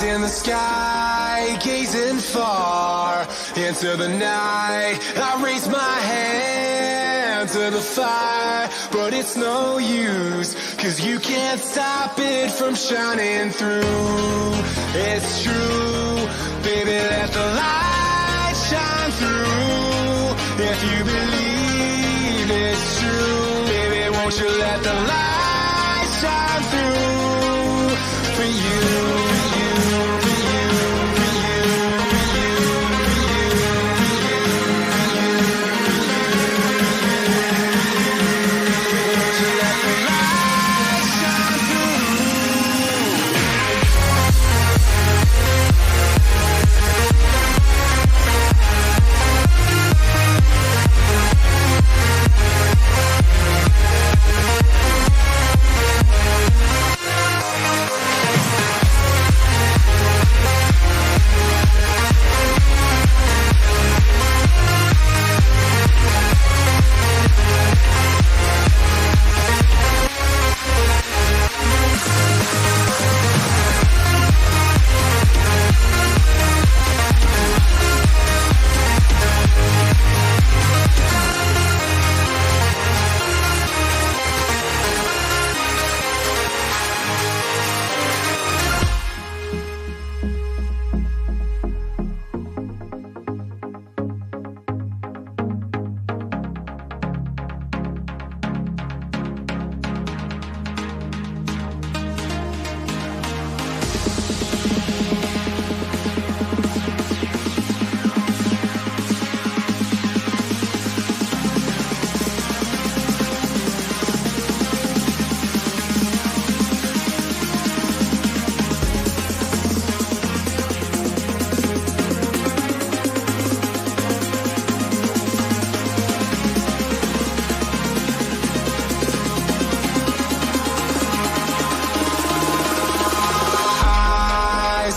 in the sky, gazing far into the night. I raise my hand to the fire, but it's no use, 'cause you can't stop it from shining through. It's true, baby, let the light shine through. If you believe it's true, baby, won't you let the light shine through for you.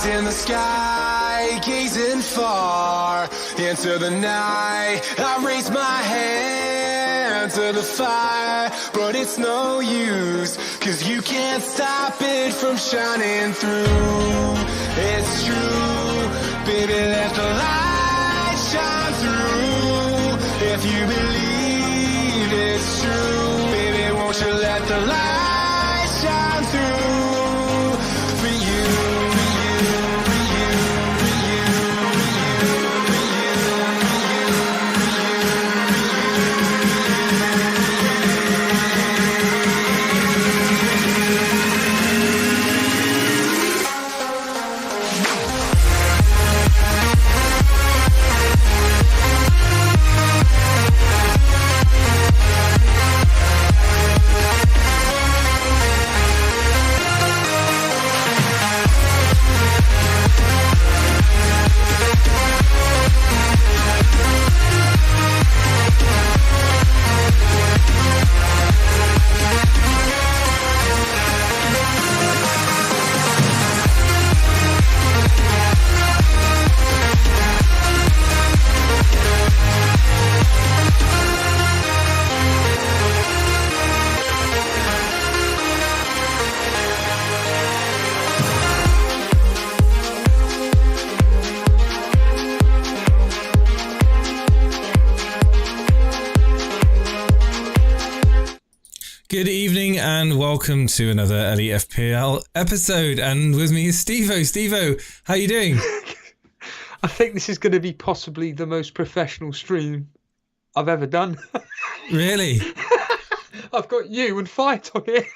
In the sky, gazing far into the night. I raise my hand to the fire, but it's no use, 'cause you can't stop it from shining through. It's true, baby, let the light shine through. If you believe it's true, baby, won't you let the light shine through for you. Good evening and welcome to another Elite FPL episode, and with me is Stevo. Stevo, how you doing? I think this is going to be possibly the most professional stream I've ever done. Really? I've got you and Fight on here.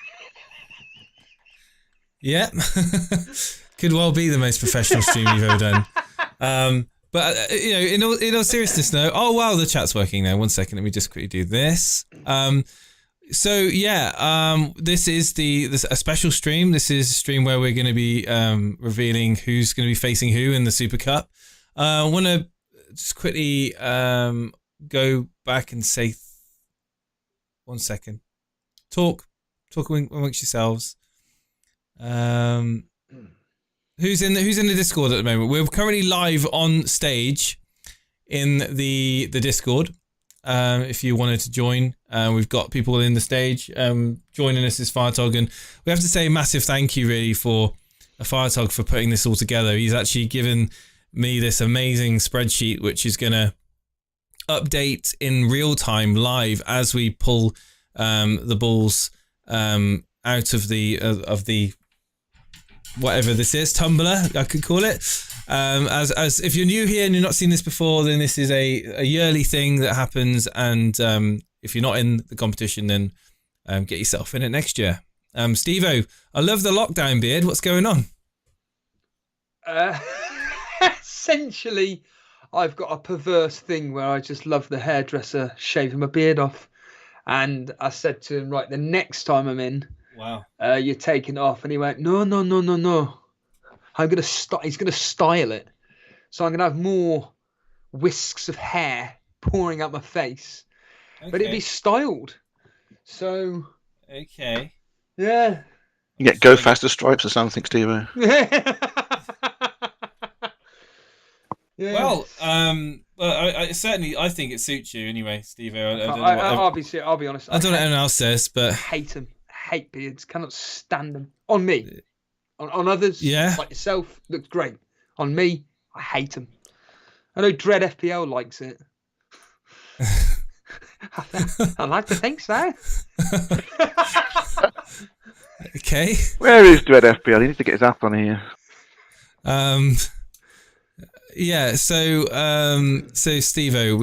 Yeah. Could well be the most professional stream you've ever done. But you know, in all seriousness, though. Oh wow, the chat's working now. 1 second, let me just quickly do this. So yeah, this is a special stream. This is a stream where we're going to be revealing who's going to be facing who in the Super Cup. I want to just quickly go back and say 1 second. Talk amongst yourselves. Who's in the Discord at the moment? We're currently live on stage in the Discord. If you wanted to join, we've got people in the stage joining us is Firetog, and we have to say a massive thank you really for Firetog for putting this all together. He's actually given me this amazing spreadsheet, which is going to update in real time live as we pull the balls out of the whatever this is, tumbler, I could call it. As if you're new here and you're not seen this before, then this is a yearly thing that happens, and if you're not in the competition, then get yourself in it next year. Steve-O, I love the lockdown beard. What's going on? Essentially, I've got a perverse thing where I just love the hairdresser shaving my beard off. And I said to him, right, the next time I'm in, wow, you're taking it off. And he went, no. He's gonna style it. So I'm gonna have more whisks of hair pouring out my face, but it'd be styled. So okay, yeah. You get Go Faster stripes or something, Steve. Yeah. Well, I certainly think it suits you anyway, Steve. I'll be honest. I don't know what anyone else says, but I hate them. I hate beards. Cannot stand them. On me. On others, like yourself, looks great. On me, I hate them. I know Dread FPL likes it. I like to think so. Okay. Where is Dread FPL? He needs to get his app on here. Yeah. So Steve-O,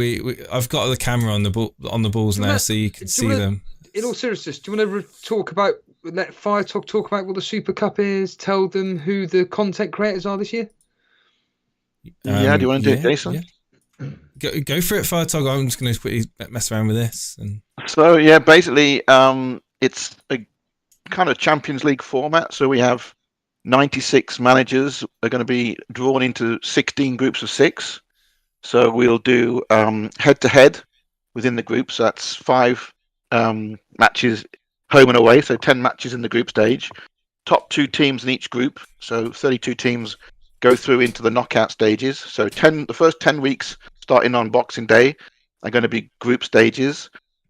I've got the camera on the balls now, so you can see them. In all seriousness, do you want to talk about? Let Firetog talk about what the Super Cup is. Tell them who the content creators are this year. Do you want to do it, Jason? Yeah. Go for it, Firetog. I'm just going to quickly mess around with this. So basically, it's a kind of Champions League format. So we have 96 managers are going to be drawn into 16 groups of 6. So we'll do head-to-head within the groups. So that's 5 matches home and away, so 10 matches in the group stage. Top 2 teams in each group, so 32 teams go through into the knockout stages. So the first 10 weeks, starting on Boxing Day, are going to be group stages,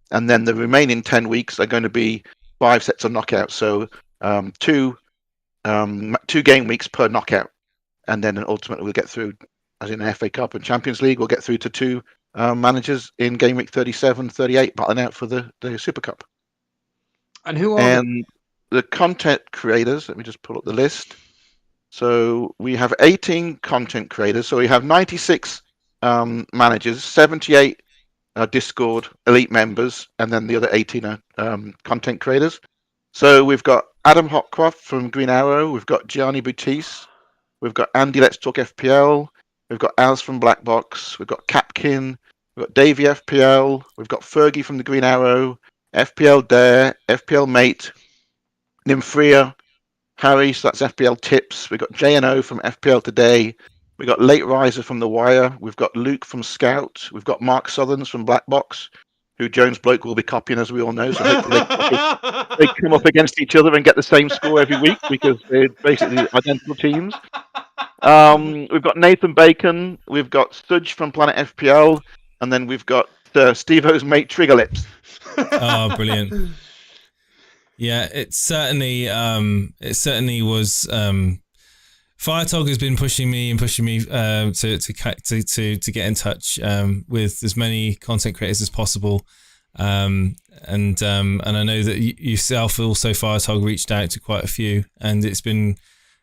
and then the remaining 10 weeks are going to be 5 sets of knockouts. So 2 game weeks per knockout, and then ultimately we'll get through, as in the FA Cup and Champions League, we'll get through to 2 managers in game week 37, 38, battling out for the Super Cup. And who are the content creators? Let me just pull up the list. So we have 18 content creators. So we have 96 managers, 78 Discord elite members, and then the other 18 are content creators. So we've got Adam Hopcroft from Green Arrow. We've got Gianni Buttis. We've got Andy Let's Talk FPL. We've got Az from Black Box. We've got Capkin. We've got Davey FPL. We've got Fergie from the Green Arrow. FPL Dare, FPL Mate, Nymphria, Harry, so that's FPL Tips. We've got JNO from FPL Today. We've got Late Riser from The Wire. We've got Luke from Scout. We've got Mark Southerns from Black Box, who Jones Bloke will be copying, as we all know. So hopefully they come up against each other and get the same score every week, because they're basically identical teams. We've got Nathan Bacon. We've got Studge from Planet FPL. And then we've got Steve-O's mate Trigger Lips. Oh, brilliant! Yeah, it certainly was. Firetog has been pushing me to get in touch with as many content creators as possible, and I know that yourself also, Firetog, reached out to quite a few, and it's been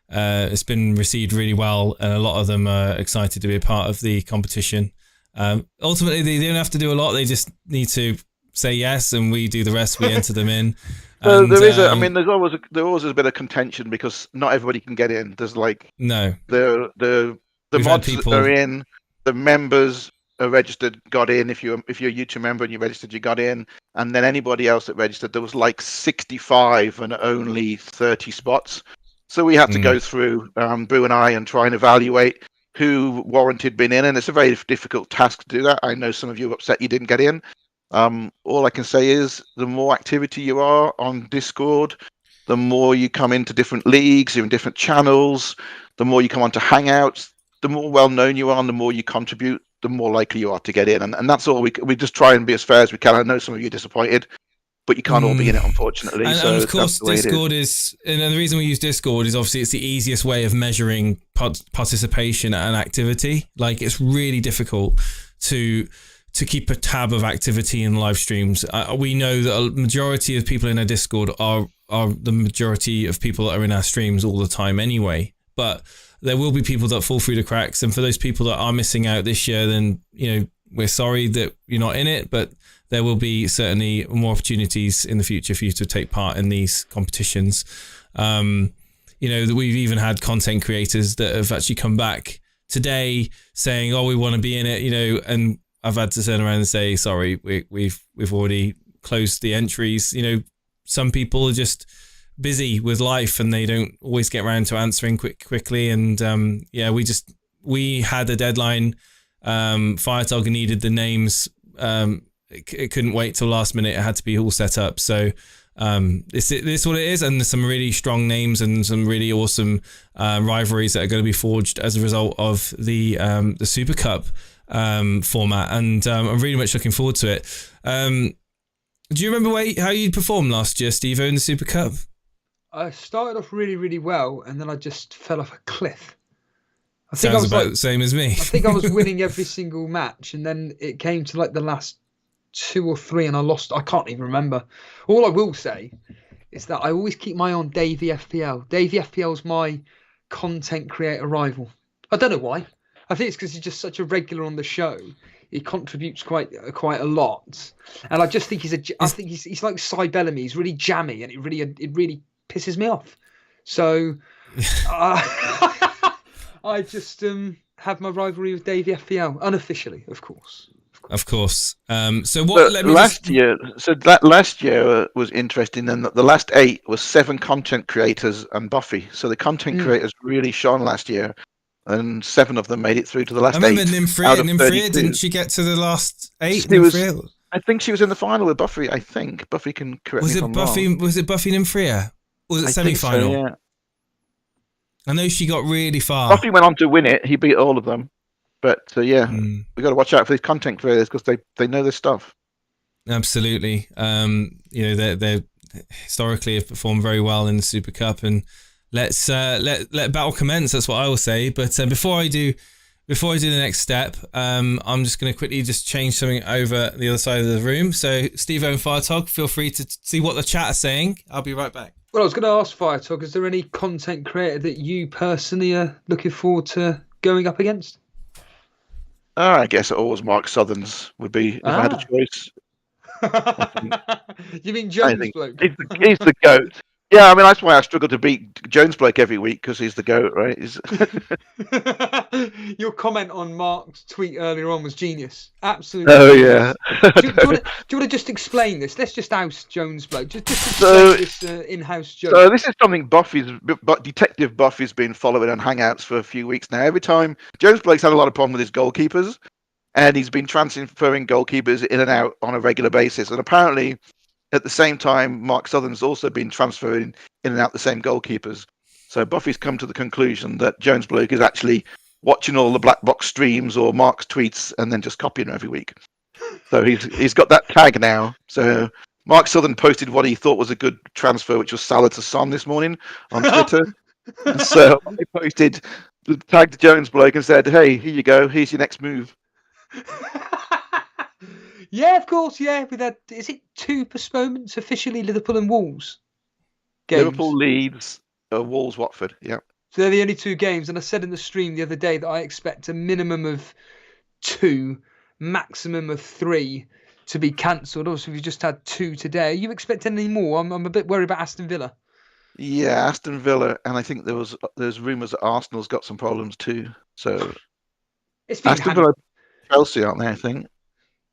received really well, and a lot of them are excited to be a part of the competition. Ultimately, they don't have to do a lot; they just need to say yes, and we do the rest. We enter them in. So and, there's always a bit of contention, because not everybody can get in. There's the mods that are in, the members are registered, got in. If you're a YouTube member and you registered, you got in, and then anybody else that registered, there was 65 and only 30 spots. So we had to go through, Boo and I, and try and evaluate who warranted being in, and it's a very difficult task to do that. I know some of you are upset you didn't get in. All I can say is the more activity you are on Discord, the more you come into different leagues, you're in different channels, the more you come onto Hangouts, the more well-known you are, and the more you contribute, the more likely you are to get in. And that's all. We just try and be as fair as we can. I know some of you are disappointed. but you can't all be in it, unfortunately. And of course, Discord is, and the reason we use Discord is obviously it's the easiest way of measuring participation and activity. Like, it's really difficult to keep a tab of activity in live streams. We know that a majority of people in our Discord are the majority of people that are in our streams all the time anyway. But there will be people that fall through the cracks, and for those people that are missing out this year, then we're sorry that you're not in it, but there will be certainly more opportunities in the future for you to take part in these competitions. That we've even had content creators that have actually come back today saying, "Oh, we want to be in it," and I've had to turn around and say, "Sorry, we've already closed the entries." Some people are just busy with life and they don't always get around to answering quickly. And we had a deadline. Firetog needed the names. It couldn't wait till last minute. It had to be all set up. So this is what it is, and there's some really strong names and some really awesome rivalries that are going to be forged as a result of the Super Cup format, and I'm really much looking forward to it. Do you remember how you performed last year, Steve-O, in the Super Cup? I started off really, really well, and then I just fell off a cliff. Sounds about the same as me. I think I was winning every single match, and then it came to like the last 2 or 3, and I lost. I can't even remember. All I will say is that I always keep my eye on Davey FPL. Davey FPL is my content creator rival. I don't know why. I think it's because he's just such a regular on the show. He contributes quite a lot, and I just think he's like Cy Bellamy. He's really jammy, and it really pisses me off. So I just have my rivalry with Davey FPL unofficially, of course. Of course. So what? Last year was interesting. And the last 8 was 7 content creators and Buffy. So the content creators really shone last year, and 7 of them made it through to the last 8. I remember Nymphria, didn't she get to the last 8? I think she was in the final with Buffy. I think Buffy can correct me if I'm wrong. Was it Buffy Nymphria? Or was it semi-final? So, yeah. I know she got really far. Buffy went on to win it. He beat all of them. But we got to watch out for these content creators because they know their stuff. Absolutely. They historically have performed very well in the Super Cup, and let's let battle commence. That's what I will say. But before I do the next step, I'm just going to quickly just change something over the other side of the room. So Steve-O and Firetog, feel free to see what the chat is saying. I'll be right back. Well, I was going to ask Firetog, is there any content creator that you personally are looking forward to going up against? I guess always Mark Southerns would be if I had a choice. You mean Jones Bloke? He's the GOAT. Yeah, I mean, that's why I struggle to beat Jones Bloke every week, because he's the GOAT, right? Your comment on Mark's tweet earlier on was genius. Absolutely. Oh, yeah. Do you want to just explain this? Let's just oust Jones Bloke. Just explain this in-house joke. So this is something Detective Buffy's been following on Hangouts for a few weeks now. Every time, Jones Blake's had a lot of problem with his goalkeepers, and he's been transferring goalkeepers in and out on a regular basis. And apparently, at the same time, Mark Southern's also been transferring in and out the same goalkeepers. So Buffy's come to the conclusion that Jones Bloke is actually watching all the black box streams or Mark's tweets and then just copying them every week. So he's got that tag now. So Mark Southern posted what he thought was a good transfer, which was Salah to Son this morning on Twitter. And so he posted, tagged Jones Bloke and said, "Hey, here you go. Here's your next move." Yeah, of course. Yeah, we had, is it 2 postponements officially? Liverpool and Wolves games. Liverpool, Leeds, Wolves, Watford. Yeah. So they're the only 2 games. And I said in the stream the other day that I expect a minimum of 2, maximum of 3 to be cancelled. Also, we've just had 2 today. Are you expecting any more? I'm a bit worried about Aston Villa. Yeah, Aston Villa, and I think there's rumours that Arsenal's got some problems too. So Aston Villa, Chelsea, aren't they? I think.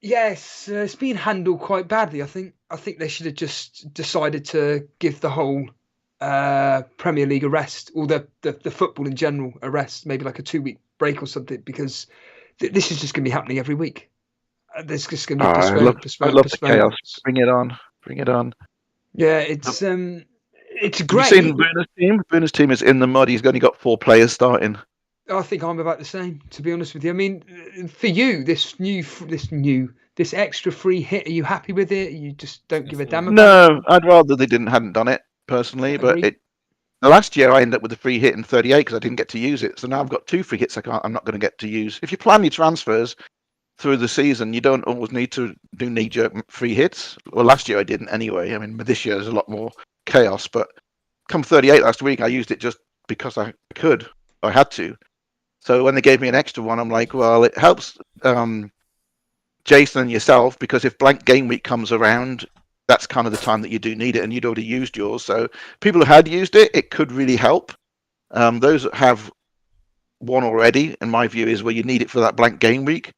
Yes, it's been handled quite badly. I think they should have just decided to give the whole Premier League a rest, or the football in general a rest, maybe like a 2-week break or something, because this is just going to be happening every week. There's just going to be postponed. I love the chaos. Bring it on. Yeah, it's great. Have you seen Bruno's team? Bruno's team is in the mud. He's only got 4 players starting. I think I'm about the same, to be honest with you. I mean, for you, this new this extra free hit, are you happy with it? You just don't give a damn about No, I'd rather they hadn't done it personally. it? Agree. But last year I ended up with a free hit in 38 because I didn't get to use it. So now I've got 2 free hits I'm not going to get to use. If you plan your transfers through the season, you don't always need to do knee-jerk free hits. Well, last year I didn't anyway. I mean, this year there's a lot more chaos. But come 38 last week, I used it just because I could. I had to. So when they gave me an extra one, I'm like, well, it helps Jason and yourself, because if blank game week comes around, that's kind of the time that you do need it, and you'd already used yours. So people who had used it, it could really help. Those that have one already, in my view, is where you need it for that blank game week.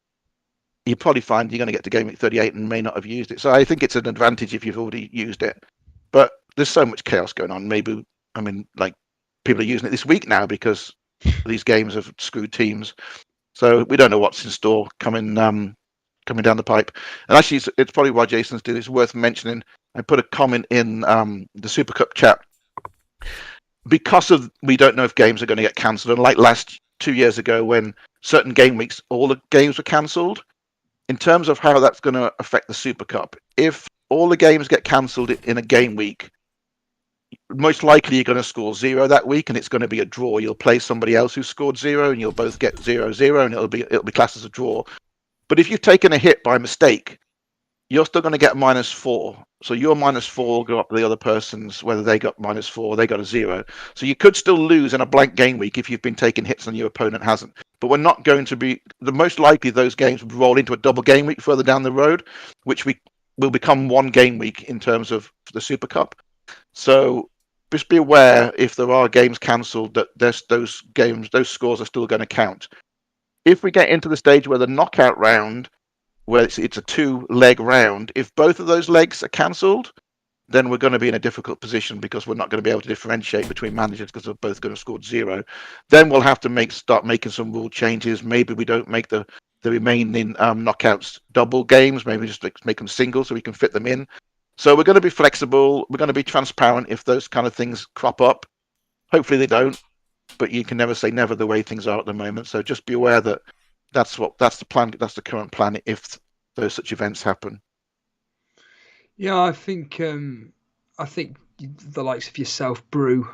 You probably find you're going to get to game week 38 and may not have used it. So I think it's an advantage if you've already used it. But there's so much chaos going on. Maybe, I mean, like, people are using it this week now because these games have screwed teams. So we don't know what's in store coming down the pipe. And actually, it's probably why Jason's doing it. It's worth mentioning. I put a comment in the Super Cup chat. Because of we don't know if games are going to get cancelled. And like 2 years ago when certain game weeks, all the games were cancelled. In terms of how that's going to affect the Super Cup, if all the games get cancelled in a game week, most likely you're going to score 0 that week, and it's going to be a draw. You'll play somebody else who scored 0, and you'll both get 0-0, and it'll be classed as a draw. But if you've taken a hit by mistake, you're still going to get -4. So your -4 will go up to the other person's, whether they got -4, they got a 0. So you could still lose in a blank game week if you've been taking hits and your opponent hasn't. But we're not going to be, the most likely those games will roll into a double game week further down the road, which will become one game week in terms of the Super Cup. So just be aware if there are games cancelled that those scores are still going to count. If we get into the stage where the knockout round, where it's a 2-leg round, if both of those legs are cancelled, then we're going to be in a difficult position because we're not going to be able to differentiate between managers because they're both going to score 0. Then we'll have to start making some rule changes. Maybe we don't make the remaining knockouts double games. Maybe just make them single so we can fit them in. So we're going to be flexible. We're going to be transparent if those kind of things crop up. Hopefully they don't, but you can never say never the way things are at the moment. So just be aware that that's the plan. That's the current plan if those such events happen. Yeah, I think the likes of yourself, Brew,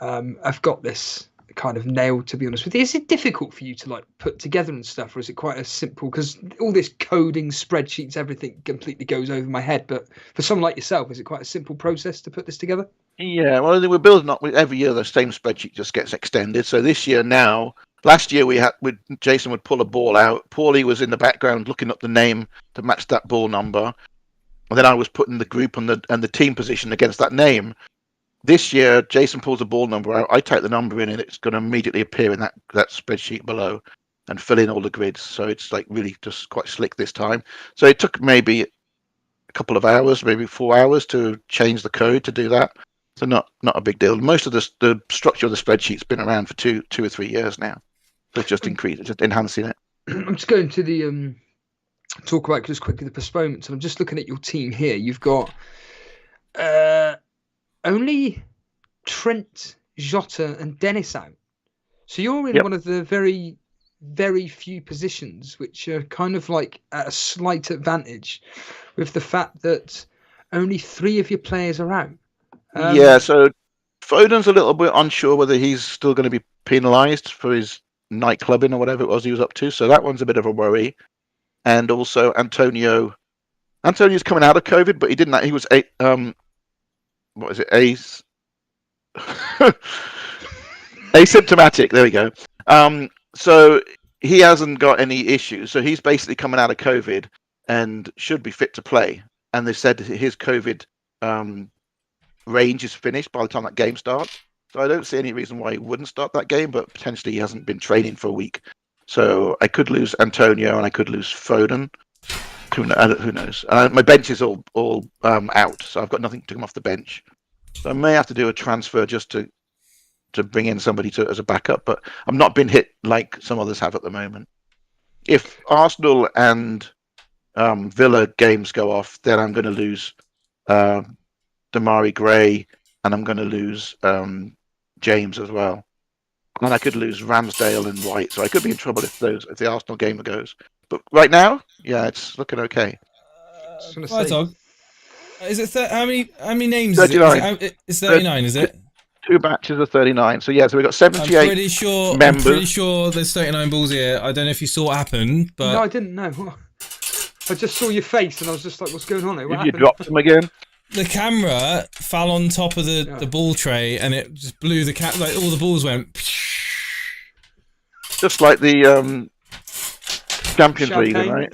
have got this kind of nailed, to be honest with you. Is it difficult for you to like put together and stuff, or is it quite a simple, because all this coding, spreadsheets, everything completely goes over my head, but for someone like yourself, is it quite a simple process to put this together? Yeah, well, we're building up every year. The same spreadsheet just gets extended. So this year now, last year Jason would pull a ball out. Paulie was in the background looking up the name to match that ball number, and then I was putting the group and the team position against that name. This year, Jason pulls a ball number out. I type the number in, and it's going to immediately appear in that spreadsheet below and fill in all the grids. So it's like really just quite slick this time. So it took maybe a couple of hours, maybe 4 hours to change the code to do that. So not a big deal. Most of the structure of the spreadsheet's been around for two or 3 years now. So it's just enhancing it. I'm just going to the talk about just quickly the postponements, and I'm just looking at your team here. You've got only Trent, Jota, and Dennis out. So you're in one of the very, very few positions which are kind of like at a slight advantage, with the fact that only 3 of your players are out. Yeah, so Foden's a little bit unsure whether he's still going to be penalised for his nightclubbing or whatever it was he was up to. So that one's a bit of a worry. And also Antonio's coming out of COVID, but he didn't. He was asymptomatic. There we go. So he hasn't got any issues. So he's basically coming out of COVID and should be fit to play. And they said his COVID range is finished by the time that game starts. So I don't see any reason why he wouldn't start that game, but potentially he hasn't been training for a week. So I could lose Antonio and I could lose Foden. Who knows? My bench is all out, so I've got nothing to come off the bench. So I may have to do a transfer just to bring in somebody as a backup, but I'm not been hit like some others have at the moment. If Arsenal and Villa games go off, then I'm going to lose Damari Gray, and I'm going to lose James as well. and I could lose Ramsdale and White, so I could be in trouble if the Arsenal game goes. But right now, yeah, it's looking okay. Right, Dog. Is it how many names 39. is it? It's 39, is it? 2 batches of 39. So yeah, so we've got 78 I'm pretty sure there's 39 balls here. I don't know if you saw what happened, but No, I didn't know. I just saw your face and I was just like, what's going on here? What Have you happened? dropped them again? the camera fell on top of the ball tray and it just blew the like all the balls went. Just like the Champions League, right?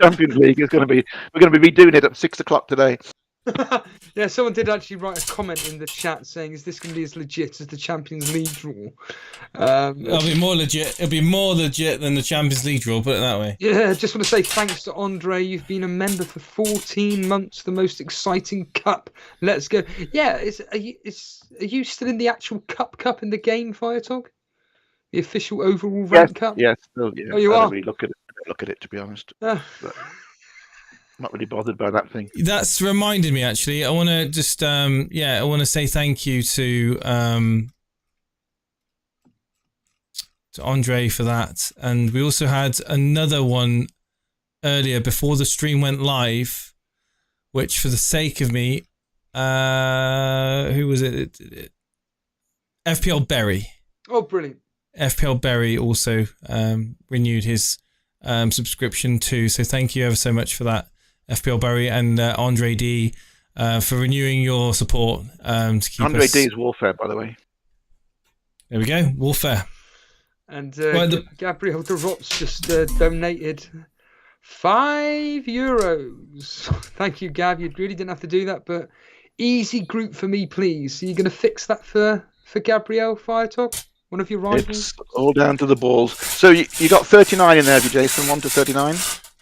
Champions League is we're going to be redoing it at 6 o'clock today. Yeah, someone did actually write a comment in the chat saying, "Is this going to be as legit as the Champions League draw?" It'll be more legit. It'll be more legit than the Champions League draw. Put it that way. Yeah, just want to say thanks to Andre. You've been a member for 14 months. The most exciting cup. Let's go. Yeah, are you still in the actual cup in the game, Firetog? The official overall rank cup? Yes, still, yeah. Oh, you I are? don't really look at it, to be honest. But I'm not really bothered by that thing. That's reminded me, actually. I want to just, I want to say thank you to Andre for that. And we also had another one earlier before the stream went live, which, for the sake of me, who was it? FPL Berry. Oh, brilliant. FPL Berry also renewed his subscription too. So thank you ever so much for that, FPL Berry, and Andre D for renewing your support. To keep Andre D is Warfare, by the way. There we go, Warfare. And Gabriel de Rops just donated €5. Thank you, Gab. You really didn't have to do that, but easy group for me, please. So you're going to fix that for Gabriel, Firetalk? One of your rivals? It's all down to the balls. So you got 39 in there, have you, Jason? 1 to 39?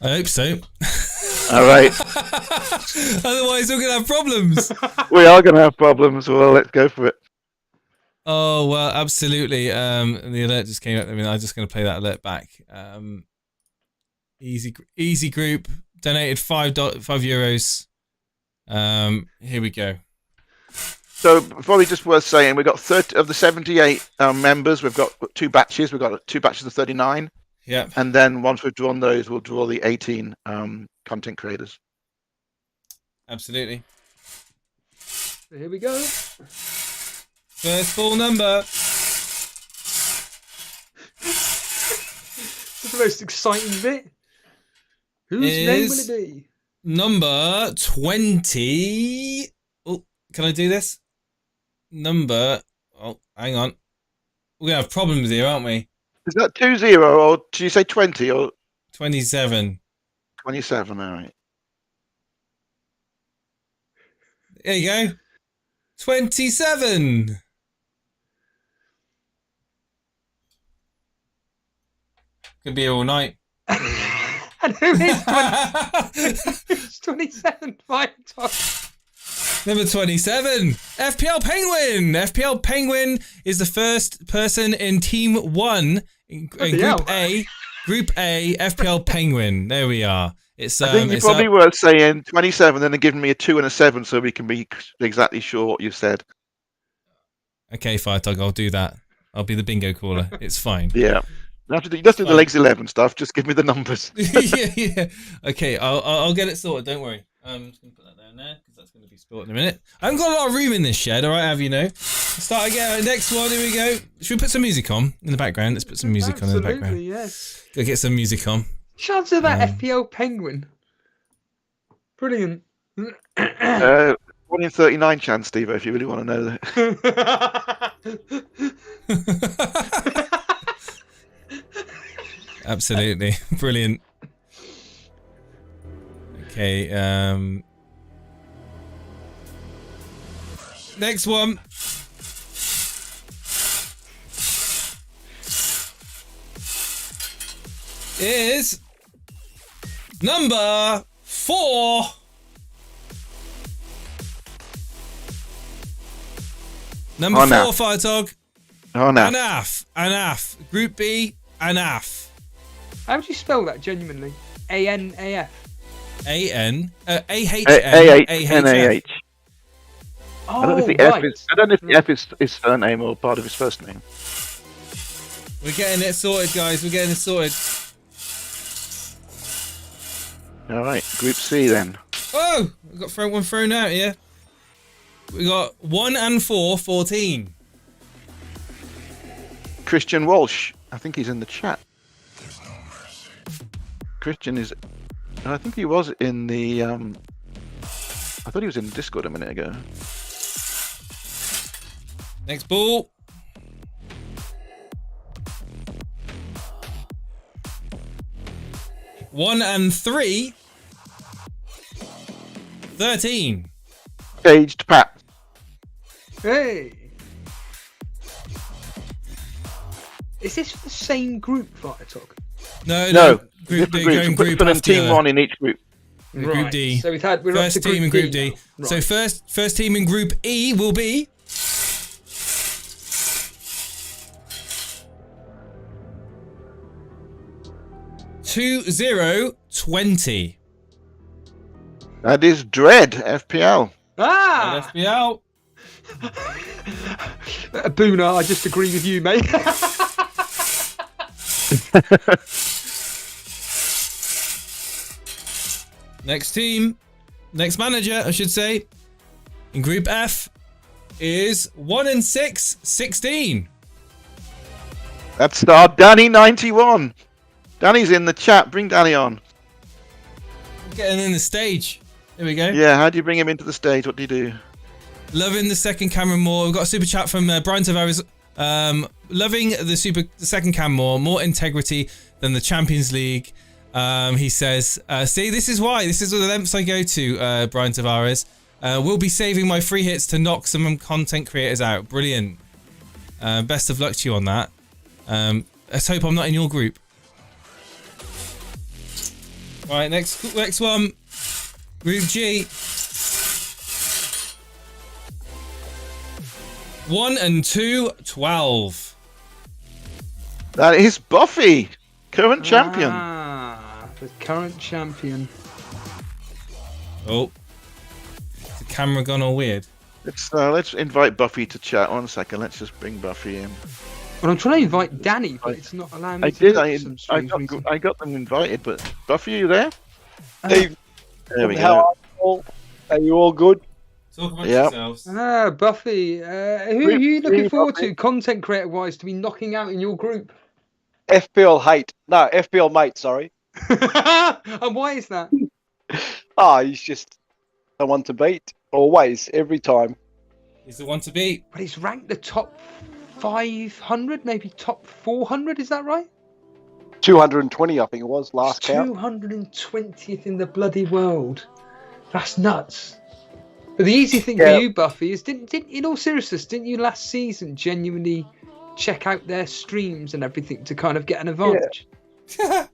I hope so. All right. Otherwise, we're going to have problems. We are going to have problems. Well, let's go for it. Oh, well, absolutely. The alert just came up. I mean, I'm just going to play that alert back. Easy group. Donated €5. Here we go. So probably just worth saying, we've got 30 of the 78 members. We've got 2 batches. We've got 2 batches of 39. Yeah. And then once we've drawn those, we'll draw the 18 content creators. Absolutely. Here we go. First ball number. This is the most exciting bit. Whose name will it be? Number 20. Oh, can I do this? Number. Oh, hang on. We're going to have problems here, aren't we? Is that 20 or did you say 20 or 27? 27, all right. There you go. 27. Could be here all night. And who is 27? Number 27, FPL Penguin. FPL Penguin is the first person in Team 1 in Group A. Group A, FPL Penguin. There we are. I think it's probably worth saying 27 and then giving me a 2 and a 7 so we can be exactly sure what you said. Okay, Firetug, I'll do that. I'll be the bingo caller. It's fine. Yeah. You just do the legs 11 stuff. Just give me the numbers. yeah. Okay, I'll get it sorted. Don't worry. I'm just going to put that down there because that's going to be sport in a minute. I haven't got a lot of room in this shed, all right, have you know? Start again. Next one, here we go. Should we put some music on in the background? Let's put some music on in the background. Yes. Go get some music on. Chance of that FPL Penguin. Brilliant. 1 in 39 chance, Steve, if you really want to know that. Absolutely. Brilliant. Okay, next one. Is number 4. Number 4, Firetog. Anaf. Group B, Anaf. How would you spell that genuinely? ANAF. AHN. I don't know if the F is his surname or part of his first name. We're getting it sorted, guys. We're getting it sorted. All right, Group C then. Oh, we got one thrown out here. We got 1 and 4, 14. Christian Walsh. I think he's in the chat. Christian is. I think he was in the. I thought he was in Discord a minute ago. Next ball. One and 3. 13. Caged Pat. Hey. Is this the same group that I took? No. Group different D, groups. going We've group put in after team 1 in each group. Group D. So we're up First to team in Group D. Right. So first team in Group E will be 2020. That is Dread FPL. Ah! FPL. Boona, I just agree with you, mate. Next team, next manager, I should say, in Group F is 1 and 6, 16. That's our Danny91. Danny's in the chat. Bring Danny on. Getting in the stage. There we go. Yeah, how do you bring him into the stage? What do you do? Loving the second camera more. We've got a super chat from Brian Tavares. Loving the second cam more integrity than the Champions League. He says, see, this is why. This is the lengths I go to, Brian Tavares. We'll be saving my free hits to knock some content creators out. Brilliant. Best of luck to you on that. Let's hope I'm not in your group. Right, next one. Group G. 1 and 2, 12. That is Buffy, current champion. Ah, the current champion. Oh. Is the camera gone all weird? Let's invite Buffy to chat. 1 second. Let's just bring Buffy in. Well, I'm trying to invite Danny, but it's not allowing me I to did. do it for some strange reason. I got them invited, but Buffy, are you there? Steve, There we how go. are you all? Are you all good? Talk about Yep. yourselves. Ah, Buffy. Who are you looking forward to, content creator wise, to be knocking out in your group? FPL hate. No, FPL mate, sorry. And why is that? He's just the one to beat. Always, every time. He's the one to beat. But he's ranked the top 500, maybe top 400, is that right? 220, I think it was, last count. 220th in the bloody world. That's nuts. But the easy thing Yeah. for you, Buffy, is didn't in all seriousness, didn't you last season genuinely check out their streams and everything to kind of get an advantage?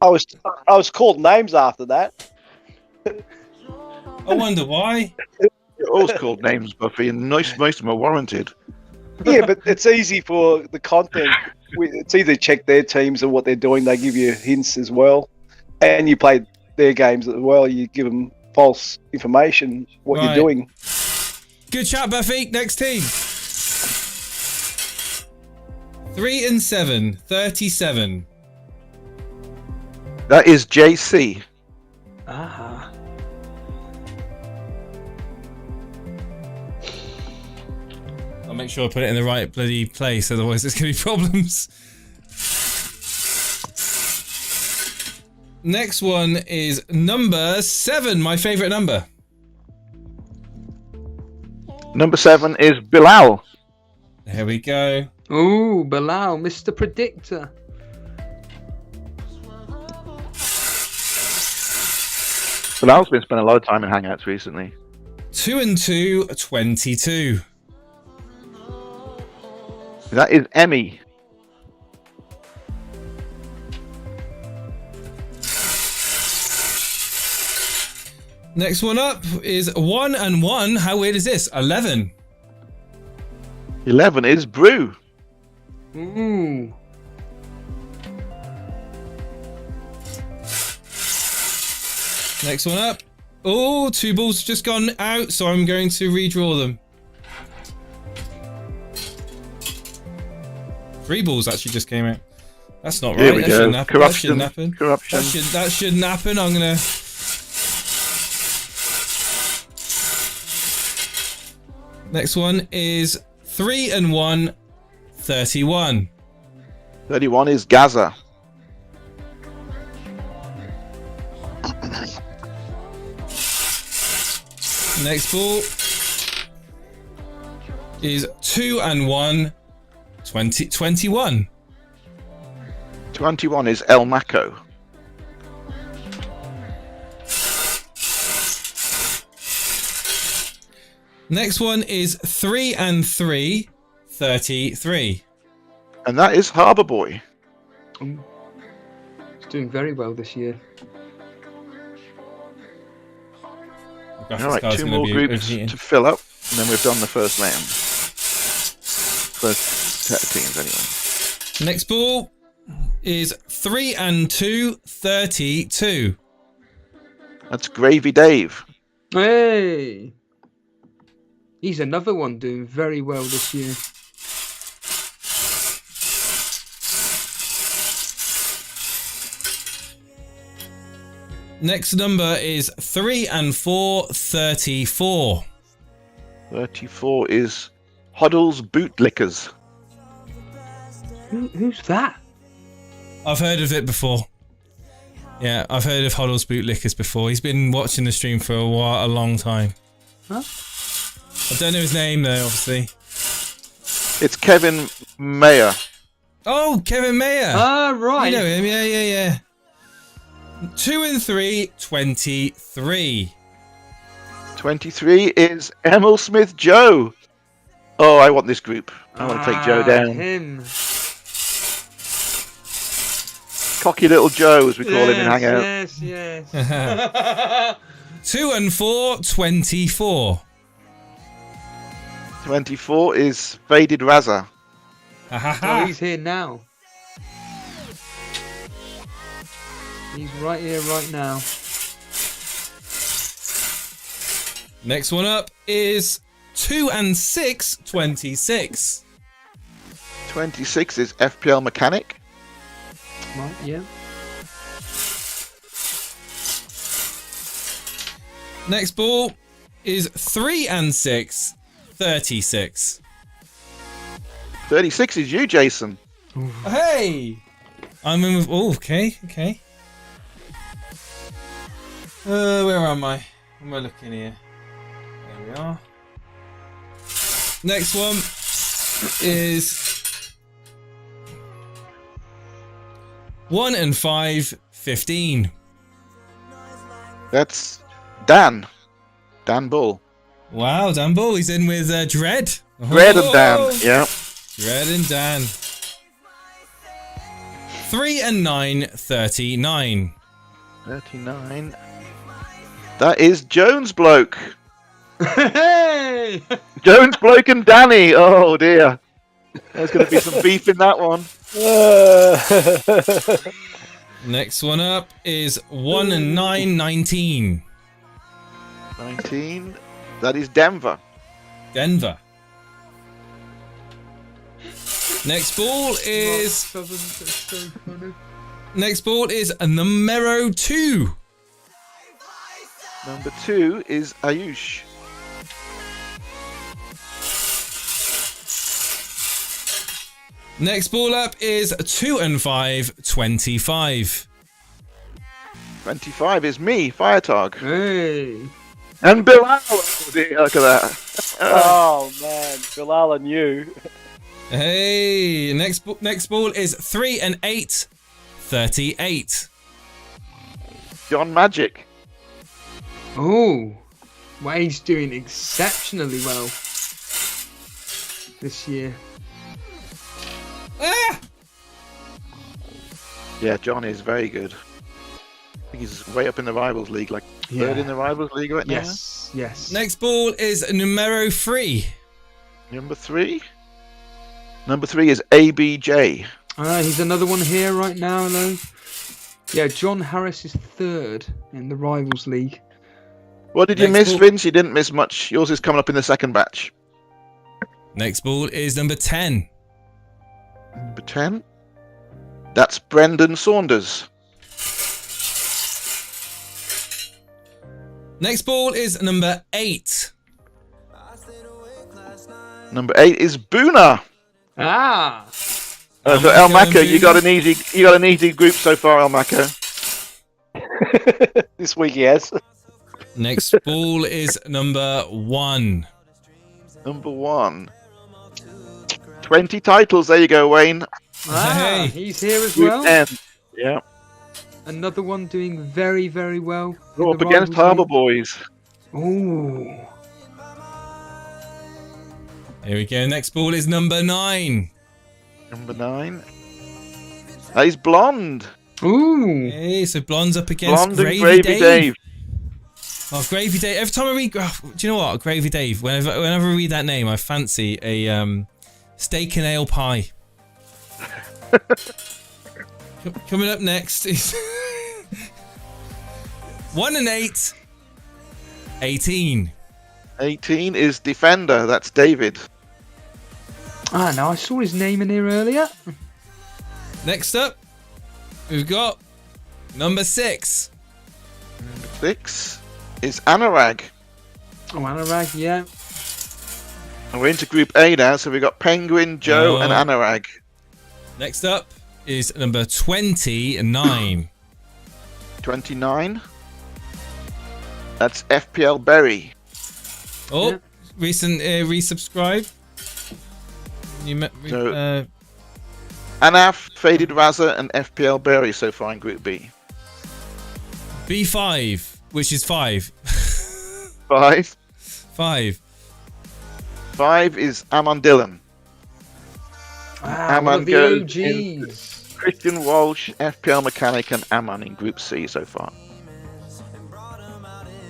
I was called names after that. I wonder why. You're always called names, Buffy, and most of them are warranted. Yeah, but it's easy for the content. It's easy to check their teams and what they're doing. They give you hints as well. And you play their games as well. You give them false information, what Right. you're doing. Good chat, Buffy. Next team. 3 and 7, 37. That is JC. Ah. I'll make sure I put it in the right bloody place, otherwise there's going to be problems. Next one is number 7, my favourite number. Number 7 is Bilal. There we go. Ooh, Bilal, Mr. Predictor. Bilal's been spending a lot of time in Hangouts recently. 2 and 2, 22. That is Emmy. Next one up is 1 and 1. How weird is this? 11. 11 is Brew. Ooh. Next one up. Oh, 2 balls have just gone out, so I'm going to redraw them. 3 balls actually just came out. That's not Here right. we That go. shouldn't happen. Corruption. That shouldn't happen. Corruption. That shouldn't happen. I'm gonna. Next one is 3 and 1, 31. 31 is Gaza. Next ball is 2 and 1, 21. 21 is El Maco. Next one is 3 and 3, 33. And that is Harbour Boy. He's doing very well this year. The graphics All right, card's 2 gonna more be groups overheating. to fill up, and then we've done the first round. First set of teams, anyway. Next ball is 3 and 2, 32. That's Gravy Dave. Hey! He's another one doing very well this year. Next number is 3 and 4, 34. 34 is Hoddle's Bootlickers. Who's that? I've heard of it before. Yeah, I've heard of Hoddle's Bootlickers before. He's been watching the stream for a long time. Huh? I don't know his name though, obviously. It's Kevin Mayer. Oh, Kevin Mayer. Ah, right. You know him, yeah. 2 and 3, 23. 23 is Emil Smith Joe. Oh, I want this group. I want to take Joe down. Him. Cocky little Joe, as we call him in Hangout. Yes. 2 and 4, 24. 24 is Faded Razza. Oh, he's here now. He's right here, right now. Next one up is 2 and 6, 26. 26 is FPL Mechanic. Right, yeah. Next ball is 3 and 6, 36. 36 is you, Jason. Hey! I'm in with. Oh, okay. Where am I? Am I looking here? There we are. Next one is 1 and 5, 15. That's Dan. Dan Bull. Wow, Dan Bull, he's in with Dread. Red and Dan, yeah. Dread and Dan. 3 and 9, 39. 39. That is Jones Bloke. Hey! Jones Bloke and Danny. Oh dear. There's going to be some beef in that one. Next one up is 1 and 9, 19. 19. That is Denver. Denver. Next ball is. So funny. Next ball is numero 2. Number 2 is Ayush. Next ball up is 2 and 5, 25. 25 is me, Firetog. Hey! And Bill Allen. Oh dear, look at that. Oh man, Bilal and you. Hey, next ball is 3 and 8, 38. John Magic. Oh, Wade's doing exceptionally well this year. Ah! Yeah, John is very good. I think he's way up in the Rivals League, like third in the Rivals League right Yes, yes. Next ball is numero 3. now. Number 3? Number 3 is ABJ. He's another one here right now, though. Yeah, John Harris is third in the Rivals League. What did you Next miss, ball- Vince? You didn't miss much. Yours is coming up in the second batch. Next ball is number 10. Number 10. That's Brendan Saunders. Next ball is number 8. Number 8 is Boona. Ah. So El Maco, you got an easy group so far, El Maco. This week, yes. Next ball is number 1. Number 1. 20 titles. There you go, Wayne. Hey. He's here as Group well. 10. Yeah. Another one doing very, very well. Go up against Harbour Boys. Ooh. Here we go. Next ball is number 9. Number 9. That is Blonde. Ooh. Hey, so Blonde's up against Blonde and Gravy Gravy Dave. Dave. Oh, Gravy Dave. Every time I read... Oh, do you know what? Gravy Dave. Whenever I read that name, I fancy a steak and ale pie. Coming up next is... 1 and 8. 18. 18 is Defender. That's David. Ah, no, I saw his name in here earlier. Next up, we've got number 6. Number 6 is Anurag. Oh, Anurag, yeah. And we're into Group A now, so we've got Penguin, Joe, and Anurag. Next up is number 29. 29. That's FPL Berry. Oh, Yeah. recent resubscribe. Anaf, Faded Razza, and FPL Berry so far in Group B. B5, which is 5. 5. 5. 5 is Amon Dillon. Ah, one Aman of the goes OGs. Christian Walsh, FPL Mechanic, and Aman in Group C so far.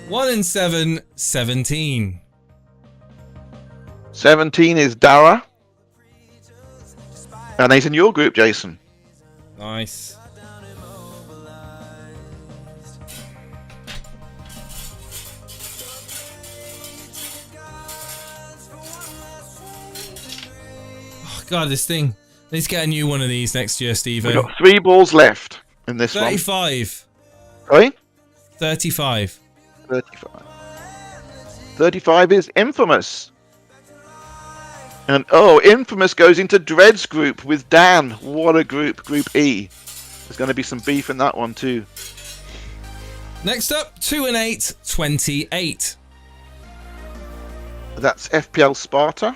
1 and 7, 17. 17 is Dara. And he's in your group, Jason. Nice. Oh God, this thing. Let's get a new one of these next year, Steve. We've got 3 balls left in this 35. one. Sorry? 35. 35. 35 is Infamous. And Infamous goes into Dread's group with Dan. What a group, Group E. There's going to be some beef in that one too. Next up, 2 and 8, 28. That's FPL Sparta.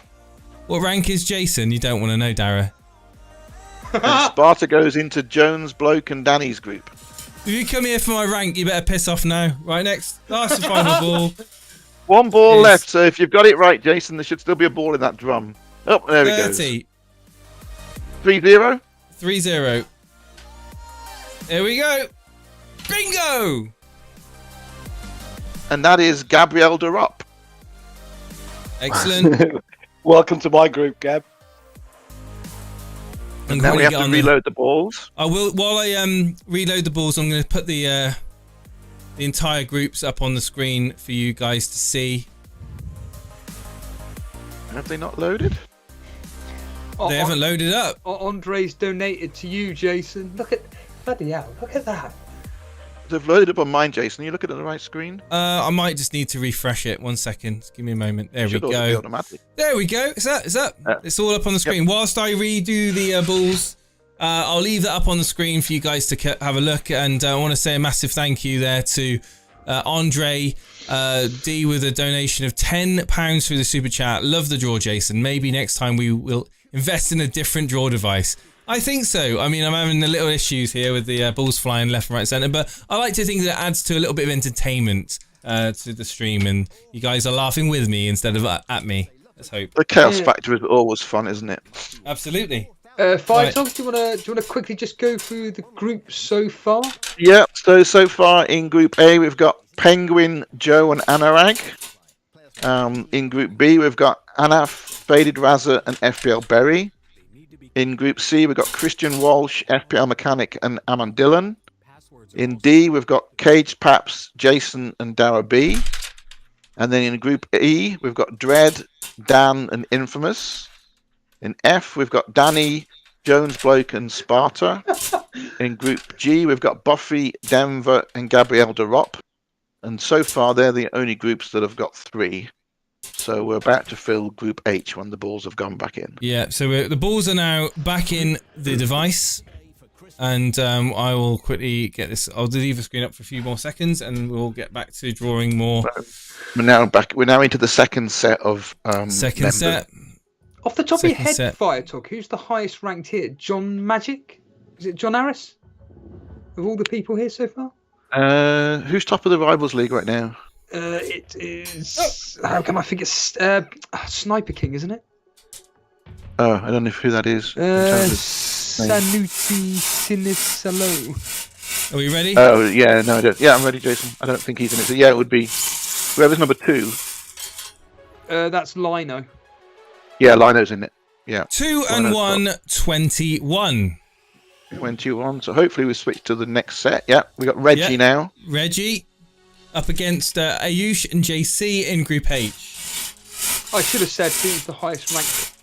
What rank is Jason? You don't want to know, Dara. And Sparta goes into Jones, Bloke, and Danny's group. If you come here for my rank, you better piss off now. Right, next. Last and final ball. 1 ball Is- left, so if you've got it right, Jason, there should still be a ball in that drum. Oh, there it goes. 30. 3-0. 3-0. Here we go. Bingo! And that is Gabriel Derop. Excellent. Welcome to my group, Gab. I'm Now going we have get to on reload the balls. I will. While I reload the balls, I'm going to put the entire groups up on the screen for you guys to see. Have they not loaded? They haven't loaded up. Andre's donated to you, Jason. Look at... Bloody hell, look at that. They've loaded up on mine, Jason. Are you looking at the right screen? I might just need to refresh it. 1 second. Just give me a moment. There we Should also be go. automatic. There we go. It's up. It's all up on the screen. Whilst I redo the balls, I'll leave that up on the screen for you guys to have a look. And I want to say a massive thank you there to Andre D with a donation of £10 through the super chat. Love the draw, Jason. Maybe next time we will invest in a different draw device. I think so. I mean, I'm having a little issues here with the balls flying left and right centre, but I like to think that it adds to a little bit of entertainment to the stream, and you guys are laughing with me instead of at me. Let's hope. The chaos factor is always fun, isn't it? Absolutely. Five Dogs, do you want to quickly just go through the groups so far? Yeah. So far in Group A, we've got Penguin, Joe, and Anurag. In Group B, we've got Anaf, Faded Razza, and FPL Berry. In Group C, we've got Christian Walsh, FPL Mechanic, and Amon Dillon. In D, we've got Cage Paps, Jason, and Dara B. And then in Group E, we've got Dread, Dan, and Infamous. In F, we've got Danny, Jones Bloke and Sparta. In Group G, we've got Buffy, Denver, and Gabrielle DeRop. And so far, they're the only groups that have got 3. So we're about to fill Group H when the balls have gone back in. Yeah, so the balls are now back in the device. And I will quickly get this. I'll leave the screen up for a few more seconds, and we'll get back to drawing more. We're now into the second set of second members. set. Off the top of your Second head, set. Fire Talk, who's the highest ranked here? John Magic? Is it John Harris? Of all the people here so far? Who's top of the Rivals League right now? It is. How can I forget? Sniper King, isn't it? Oh, I don't know who that is. Sanuti Sinisalo. Are we ready? Oh, yeah, no, I don't. Yeah, I'm ready, Jason. I don't think he's in it. So, yeah, it would be whoever's number 2. That's Lino. Yeah, Lino's in it. Yeah. 2 and 1, 21. 21. So hopefully we switch to the next set. Yeah, we got Reggie now. Reggie up against Ayush and JC in Group H. I should have said who's the highest ranked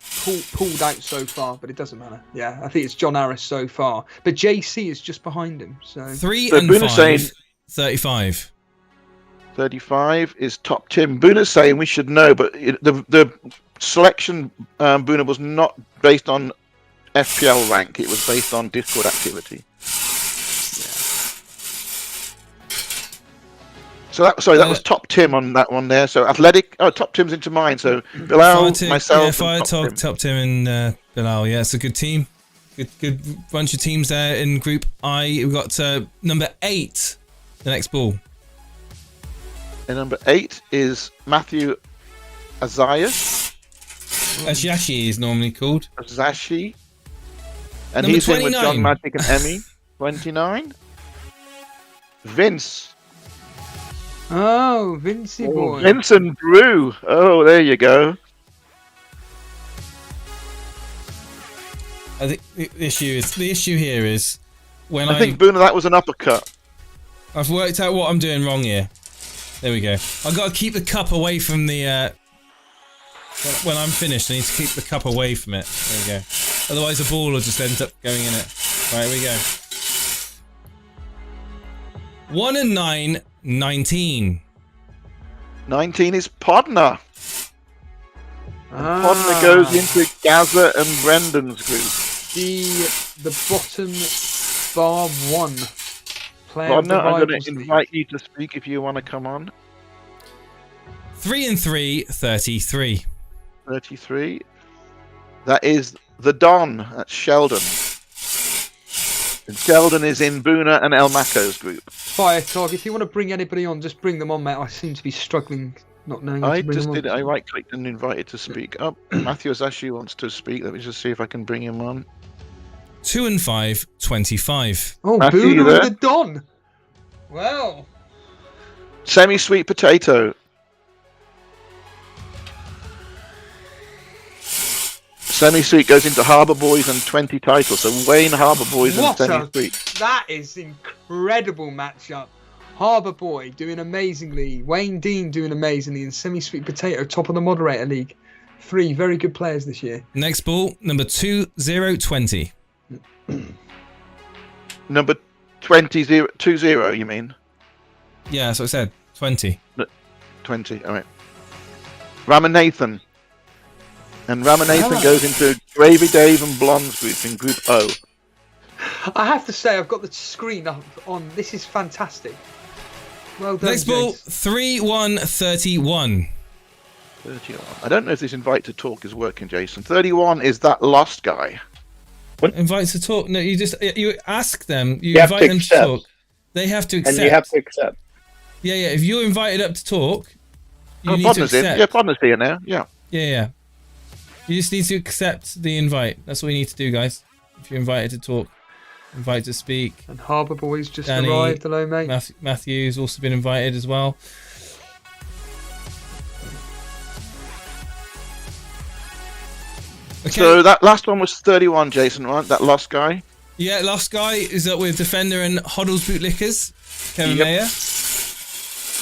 pulled out so far, but it doesn't matter. Yeah, I think it's John Harris so far. But JC is just behind him. So 3 So and Boona's 5, saying- 35. 35 is top Tim. Boona's saying we should know, but the selection, Boona, was not based on FPL rank. It was based on Discord activity. So that was top Tim on that one there. So athletic. Oh, top Tim's into mine. So Bilal, myself, Fire and Talk, top Tim, and Bilal. Yeah, it's a good team. Good bunch of teams there in Group I. We've got number 8, the next ball. And number 8 is Matthew Azias. Ashiashi is normally called. Azashi. And Number he's in with 29. John Magic and Emmy. 29. Vince. oh, Vincey boy. Vincent Brew. Oh, there you go. I think the issue here is when I think Boona, that was an uppercut. I've worked out what I'm doing wrong here. There we go. I've got to keep the cup away from the. When I'm finished, I need to keep the cup away from it. There we go. Otherwise, the ball will just end up going in it. Right, here we go. 1 and 9, 19. 19 is Podner. Ah, Podner goes into Gaza and Brendan's group. the bottom bar 1 player. of the Podner, I'm going Rivals to League. invite you to speak if you want to come on. 3 and 3, 33. 33. That is the Don. That's Sheldon. And Sheldon is in Boona and El Maco's group. Fire Talk, if you want to bring anybody on, just bring them on, mate. I seem to be struggling not knowing how I to bring just them did it. on. I right-clicked and invited to speak. Oh, Matthew Azashi wants to speak. Let me just see if I can bring him on. 2 and 5, 25. Oh, Matthew, you Boona there? with the Don. Well, Semi-sweet potato. Semi-sweet goes into Harbour Boys and 20 titles. So Wayne, Harbour Boys, and what a, Semi-sweet. that is incredible matchup. Harbour Boy doing amazingly, Wayne Dean doing amazingly, and Semi-Sweet Potato top of the Moderator League. 3 very good players this year. Next ball, number 2020. Number 20, 20, you mean? Yeah, that's what I said. 20. 20, all right. Ramanathan. And Ramanathan Hello. goes into Gravy Dave and Blonde's group in Group O. I have to say, I've got the screen up on. This is fantastic. Well done, Next ball, Jace. 3131. 31. I don't know if this invite to talk is working, Jason. 31 is that lost guy. Invite to talk. No, you ask them. You have invite to them accept. to talk. They have to accept. And you have to accept. Yeah. If you're invited up to talk, you Oh, need to Podner's in. accept. Yeah, Podner's here now. Yeah. Yeah. You just need to accept the invite. That's what you need to do, guys. If you're invited to talk, invited to speak. And Harbour Boys just Danny, arrived. Hello, mate. Matthew's also been invited as well. Okay. So that last one was 31, Jason, right? That lost guy. Yeah, last guy is up with Defender and Hoddles Bootlickers, Kevin Yep. Mayer.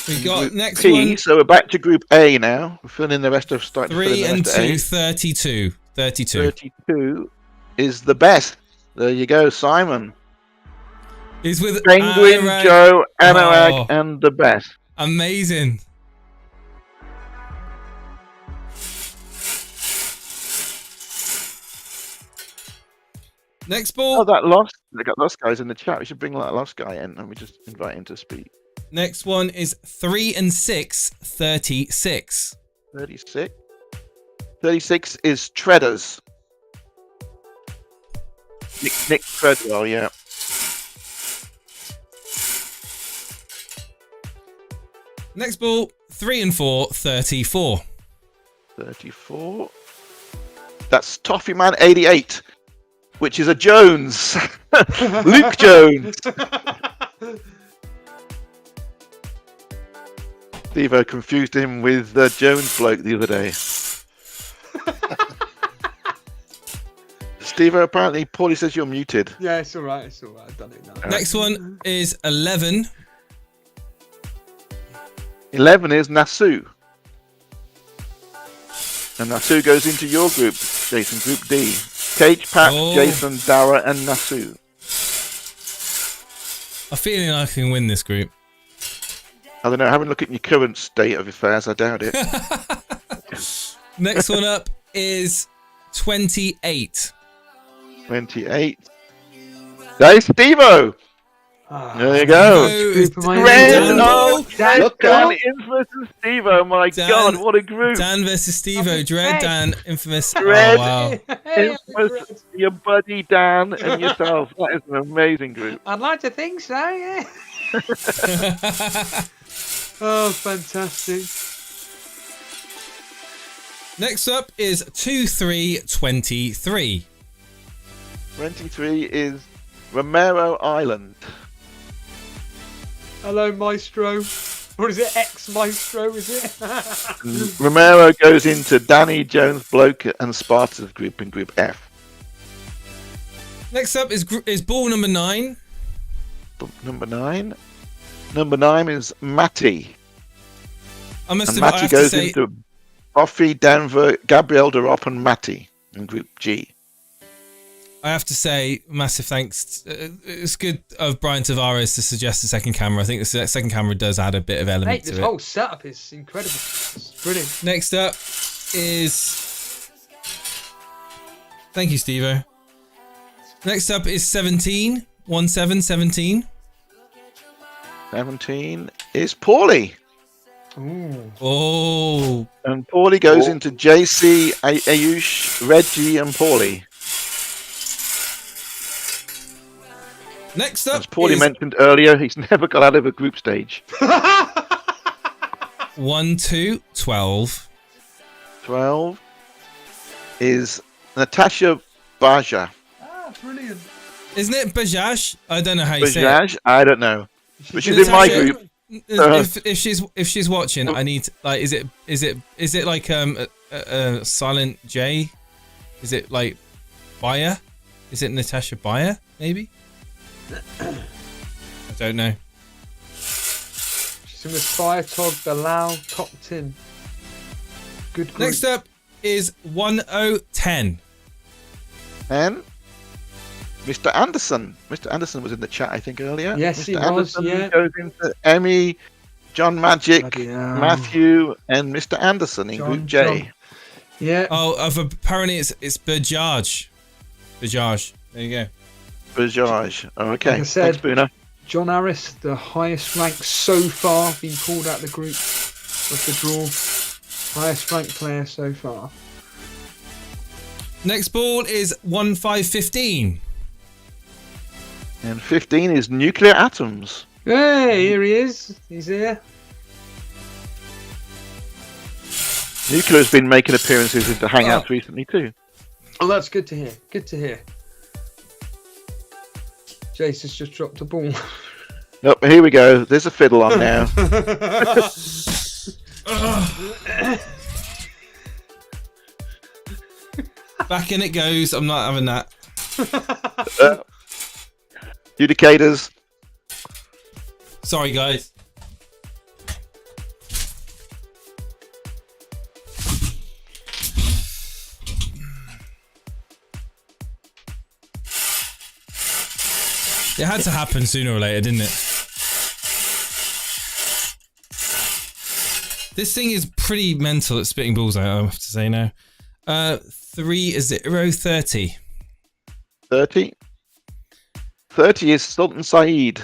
We got Group next P, one, so we're back to Group A now. We're filling in the rest of starting to fill 3 in the and rest of 2, A. 32. 32. 32. is the best. There you go, Simon. He's with Penguin, Anurag. Joe, Anurag, Oh. and the best. Amazing. Next ball. Oh, that lost. They got lost guys in the chat. We should bring that lost guy in and we just invite him to speak. Next one is 3 and 6, 36. 36. 36 is Treaders. Nick Treadwell, yeah. Next ball, 3 and 4, 34. 34. That's Toffee Man 88, which is a Jones. Luke Jones. Steve-O confused him with the Jones bloke the other day. Steve-O, apparently, Paulie says you're muted. Yeah, it's all right. It's all right. I've done it now. Next one is 11. 11 is Nasu. And Nasu goes into your group, Jason, Group D. Cage Pack, Oh. Jason, Dara, and Nasu. I'm feeling I can win this group. I don't know, having a look at your current state of affairs, I doubt it. Next one up is 28. 28. There's Steve-O. There you go. It's Group of my Dan, own. Oh, Dan, look Dan. at Infamous and Steve-O. My Dan- God, what a group. Dan versus Steve-O. Dread, Dan, Infamous. Dread. Oh, wow. Infamous, your buddy Dan and yourself. That is an amazing group. I'd like to think so, yeah. Oh, fantastic. Next up is 2-3-23. 23 is Romero Island. Hello, Maestro. Or is it ex-Maestro, is it? Romero goes into Danny, Jones, Bloke, and Sparta's group in Group F. Next up is ball number 9. Number 9. Number 9 is Matty. I must And have, I Matty have to goes say, into Buffy, Denver, Gabriel Derop, and Matty in Group G. I have to say, massive thanks. It's good of Brian Tavares to suggest a second camera. I think the second camera does add a bit of element Mate, to this it. whole setup is incredible. It's brilliant. Next up is... Thank you, Steve-O. Next up is 17. 17. 17 is Paulie. Ooh. Oh, And Paulie goes into JC, Ayush, Reggie, and Paulie. next up As Paulie is mentioned earlier, he's never got out of a group stage. 1-2-12. 12 is Natasha Baja. Ah, brilliant. Isn't it Bajaj? I don't know how you say it. Bajaj? I don't know. But she's in my Natasha- group. If she's watching, I need like is it like a silent J? Is it like Bayer? Is it Natasha Bayer? Maybe. I don't know. She's in with Fire Tog, Bilal, Top Tin. Good group. Next up is 1010. And Mr. Anderson. Mr. Anderson was in the chat, I think, earlier. Yes, Mr. he was, Anderson yeah. goes into Emmy, John Magic, Bloody hell. Matthew, and Mr. Anderson in Group J. John. Yeah. Oh, apparently it's Bajaj. Bajaj. There you go. Bajaj. Oh, okay. Like I said- Thanks, Boona. John Harris, the highest rank so far, been pulled out of the group of the draw. Highest ranked player so far. Next ball is 1515. And 15 is Nuclear Atoms. Hey, here he is. He's here. Nuclear's been making appearances into Hangouts recently, too. Oh, that's good to hear. Good to hear. Jace has just dropped a ball. Nope, here we go. There's a fiddle on now. Back in it goes. I'm not having that. Judicators. Sorry, guys. It had to happen sooner or later, didn't it? This thing is pretty mental at spitting balls out, I have to say now. 30. 30. 30 is Sultan Saeed.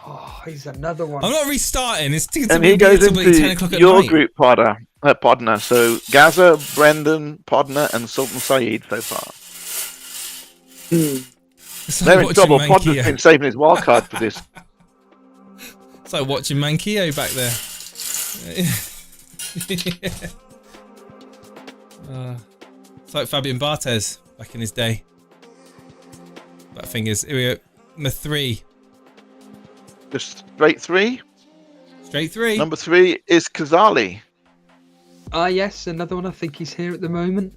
Oh, he's another one. I'm not restarting. It's And he goes into 10 o'clock at your night. group, Podner. So Gaza, Brendan, Podner, and Sultan Saeed so far. It's like They're in watching trouble. Mankio. Podner's been saving his wild card for this. It's like watching Mankio back there. It's like Fabian Barthez back in his day. Butterfingers. Here we go. Number 3. Just straight 3. Straight 3. Number 3 is Kazali. Yes, another one. I think he's here at the moment.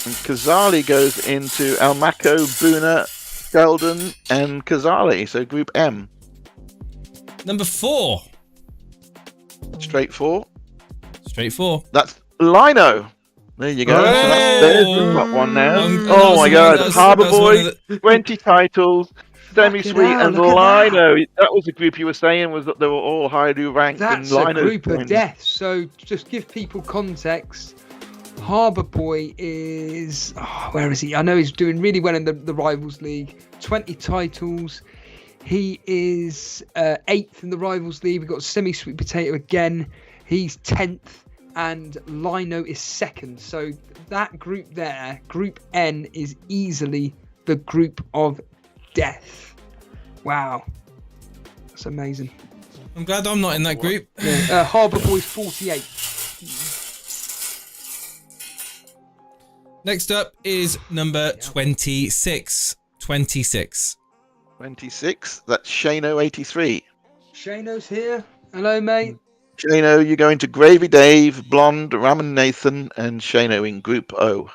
And Kazali goes into Almaco, Buna, Sheldon, and Kazali. So Group M. Number 4. Straight 4. Straight 4. That's Lino. There you go. So there's the top one now. Oh my God. Harbour Boy, 20 titles, semi-sweet, hell, and look at Lino. That was the group you were saying was that they were all highly ranked. That's and a Lino group of joined. death. So just give people context. Harbour Boy is... where is he? I know he's doing really well in the Rivals League. 20 titles. He is 8th in the Rivals League. We've got Semi-Sweet Potato again. He's 10th. And Lino is 2nd. So that group there, Group N, is easily the group of death. Wow. That's amazing. I'm glad I'm not in that group. Yeah. Harbour Boy's 48. Next up is number 26. 26. 26. That's Shano 83. Shano's here. Hello, mate. Shano, you go into Gravy Dave, Blonde, Ramen Nathan, and Shano in Group O.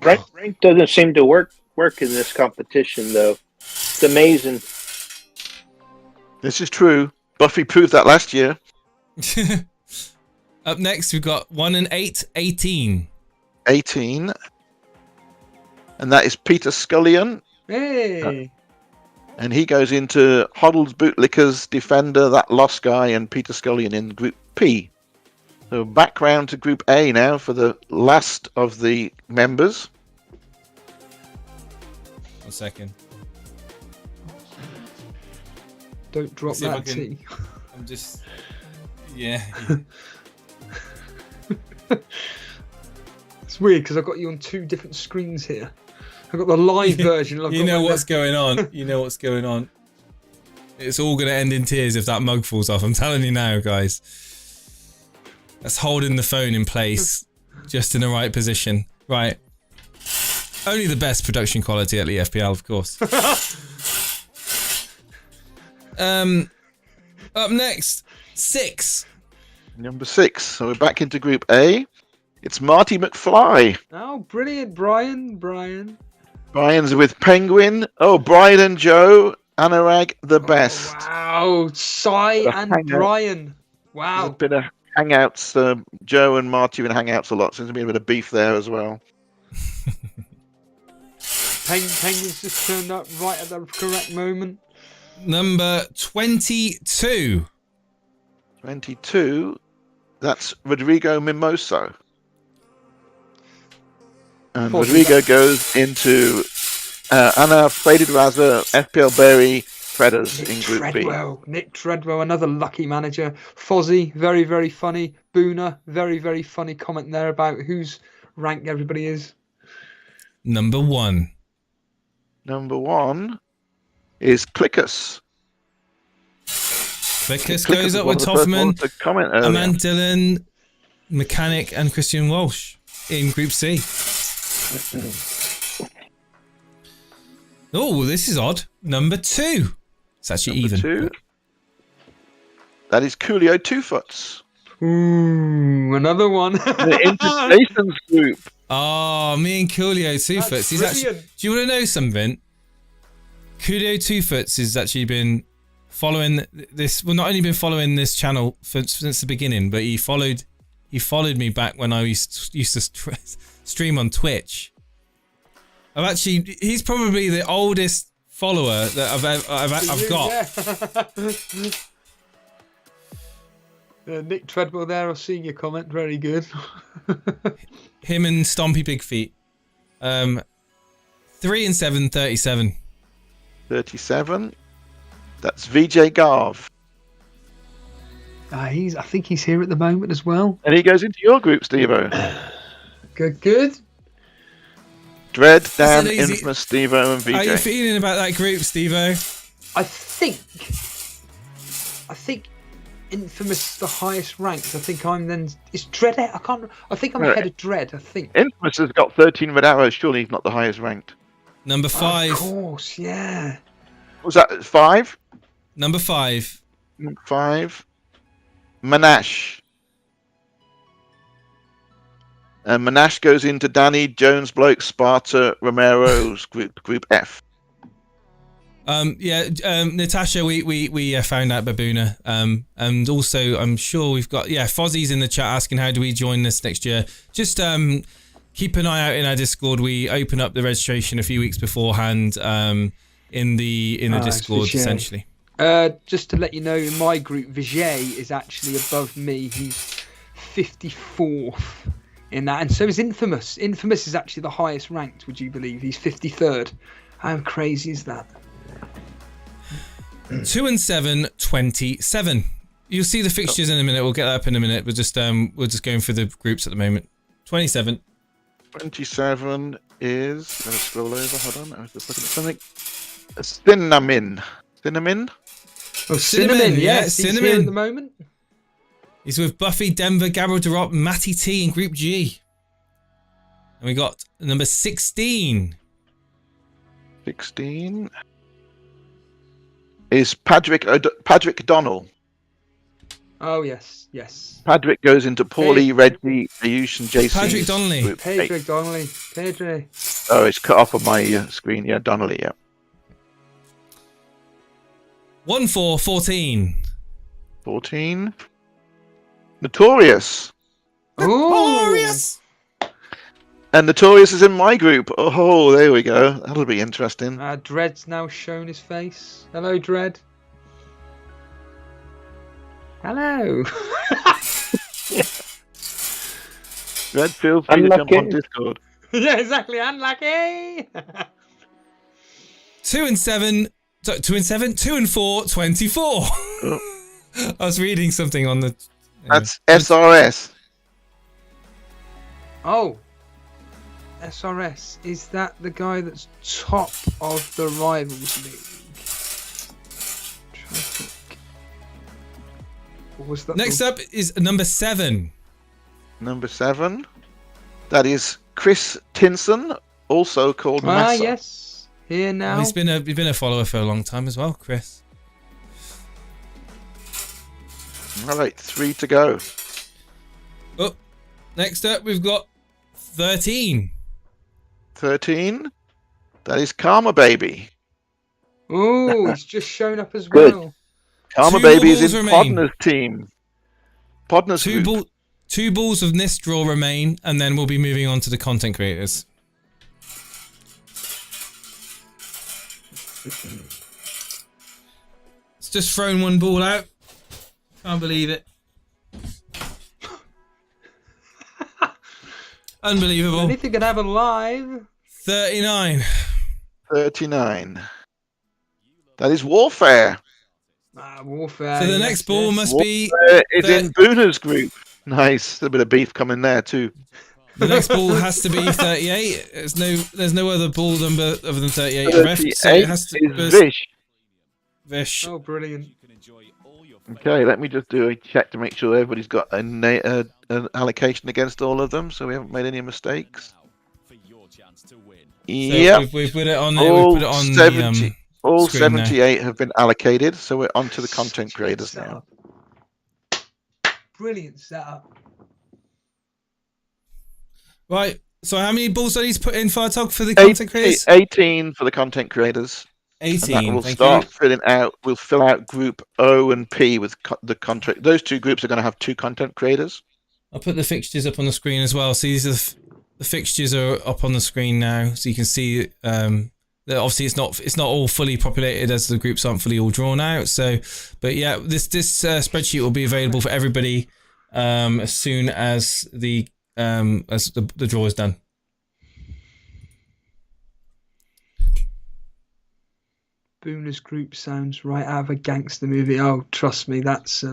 Rank doesn't seem to work in this competition, though. It's amazing. This is true. Buffy proved that last year. Up next, we've got 1 and 8, 18. 18. And that is Peter Scullion. Hey. And he goes into Hoddles, Bootlickers, Defender, That Lost Guy, and Peter Scullion in Group P. So back round to Group A now for the last of the members. 1 second. Don't drop See if I that can- T. I'm just... Yeah. It's weird because I've got you on 2 different screens here. I've got the live version. And I've You got know my what's going on. You know what's going on. It's all going to end in tears if that mug falls off. I'm telling you now, guys. That's holding the phone in place. Just in the right position. Right. Only the best production quality at Elite FPL, of course. Up next, 6. Number 6. So we're back into Group A. It's Marty McFly. Oh, brilliant, Brian. Brian's with Penguin. Oh, Brian and Joe. Anurag, the best. Wow, Sai The and hangout. Brian. There's Wow. been a hangouts. Joe and Marty have been hangouts a lot, so there's been a bit of beef there as well. Penguins just turned up right at the correct moment. Number 22. 22. That's Rodrigo Mimoso. And Thought Rodrigo goes into Anna, Faded Raza, FPL Berry, Predators in Group Treadwell. Nick Treadwell, another lucky manager. Fozzie, very, very funny. Boona, very, very funny comment there about whose rank everybody is. Number 1. B. Number 1 is Clickus. Clickus goes up was with one of the first Toffman, ones to comment earlier. Amand Dillon, Mechanic, and Christian Walsh in Group C. Oh, this is odd. Number 2. It's actually Number even. 2. That is Coolio Two Foots. Ooh, another one. The Interstations group. Oh, me and Coolio Two Foots. He's actually. brilliant. Do you want to know something? Coolio Two Foots has actually been following this. Well, not only been following this channel since the beginning, but he followed me back when I used to stream on Twitch. He's probably the oldest follower that I've got. Nick Treadwell there. I've seen your comment. Very good. Him and Stompy Big Feet. 3 and 7, 37. 37. That's VJ Garv. I think he's here at the moment as well. And he goes into your group, Steve-O. Good. Dread, Dan, Infamous, Steve-O, and VJ. How are you feeling about that group, Steve-O? I think Infamous is the highest ranked. I think I'm then. Is Dread? I think I'm ahead of Dread. I think. Infamous has got 13 red arrows. Surely he's not the highest ranked. Number 5. Of course, yeah. Was that 5? Number 5. 5. Manash. And Manash goes into Danny, Jones, Bloke, Sparta, Romero's group F. Natasha, we found out Baboona. And also I'm sure we've got Fozzie's in the chat asking how do we join this next year. Just keep an eye out in our Discord. We open up the registration a few weeks beforehand in the Discord essentially. Just to let you know, in my group, Vijay is actually above me. He's 54th in that, and so is Infamous. Infamous is actually the highest ranked. Would you believe? He's 53rd. How crazy is that? 2 and 7, 27. You'll see the fixtures in a minute. We'll get that up in a minute. We're just going through the groups at the moment. 27. 27 is. Let me scroll over. Hold on. I was just looking at something. Cinnamon. Cinnamon. Oh, Cinnamon. Yes, Cinnamon. He's here at the moment. He's with Buffy, Denver, Gabriel Derop, Matty T in Group G. And we got number 16. 16 is Patrick Donnell. Oh, yes. Patrick goes into Paulie, Reggie, Ayush, and Jason. Patrick Donnelly. Pedro. Oh, it's cut off on my screen. Yeah, Donnelly, yeah. 14. 14. Notorious. Notorious! And Notorious is in my group. Oh, there we go. That'll be interesting. Dread's now shown his face. Hello, Dread. Hello. Dread, feel free to jump on Discord. Yeah, exactly. Unlucky. 2 and 7. 2 and 7. 2 and 4. 24. Oh. I was reading something on the. That's SRS. Oh. SRS. Is that the guy that's top of the Rivals League? What was that? Next up is number 7. Number 7. That is Chris Tinson, also called Massa. Yes. Here now. Oh, he's been a follower for a long time as well, Chris. All right, 3 to go. Oh, next up we've got 13. 13. That is Karma Baby. Oh, he's just shown up as Good. well. Karma Baby is in Podner's team. Podner's group. 2 balls of Nistral remain, and then we'll be moving on to the content creators. It's just thrown 1 ball out. Can't believe it. Unbelievable. Anything can happen live. 39. 39. That is Warfare. Warfare. So the next ball must be. It's in Boona's group. Nice. A bit of beef coming there too. The next ball has to be 38. There's no other ball number other than 38. Ref, so it has to is Vish. Vish. Oh, brilliant. Okay, let me just do a check to make sure everybody's got an allocation against all of them, so we haven't made any mistakes. Yeah, so we've put it on. We've put it on 70, all screen 78 have been allocated, so we're on to the content creators now. Brilliant setup. Right. So how many balls do I need to put in, Fartog, for the content creators? 18 for the content creators. 18. And that will start filling out. We'll fill out group O and P with the contract. Those 2 groups are going to have 2 content creators. I'll put the fixtures up on the screen as well. So these are the fixtures are up on the screen now, so you can see. That obviously, it's not all fully populated as the groups aren't fully all drawn out. So, but yeah, this spreadsheet will be available for everybody as soon as the draw is done. Booner's group sounds right out of a gangster movie. Oh, trust me, that's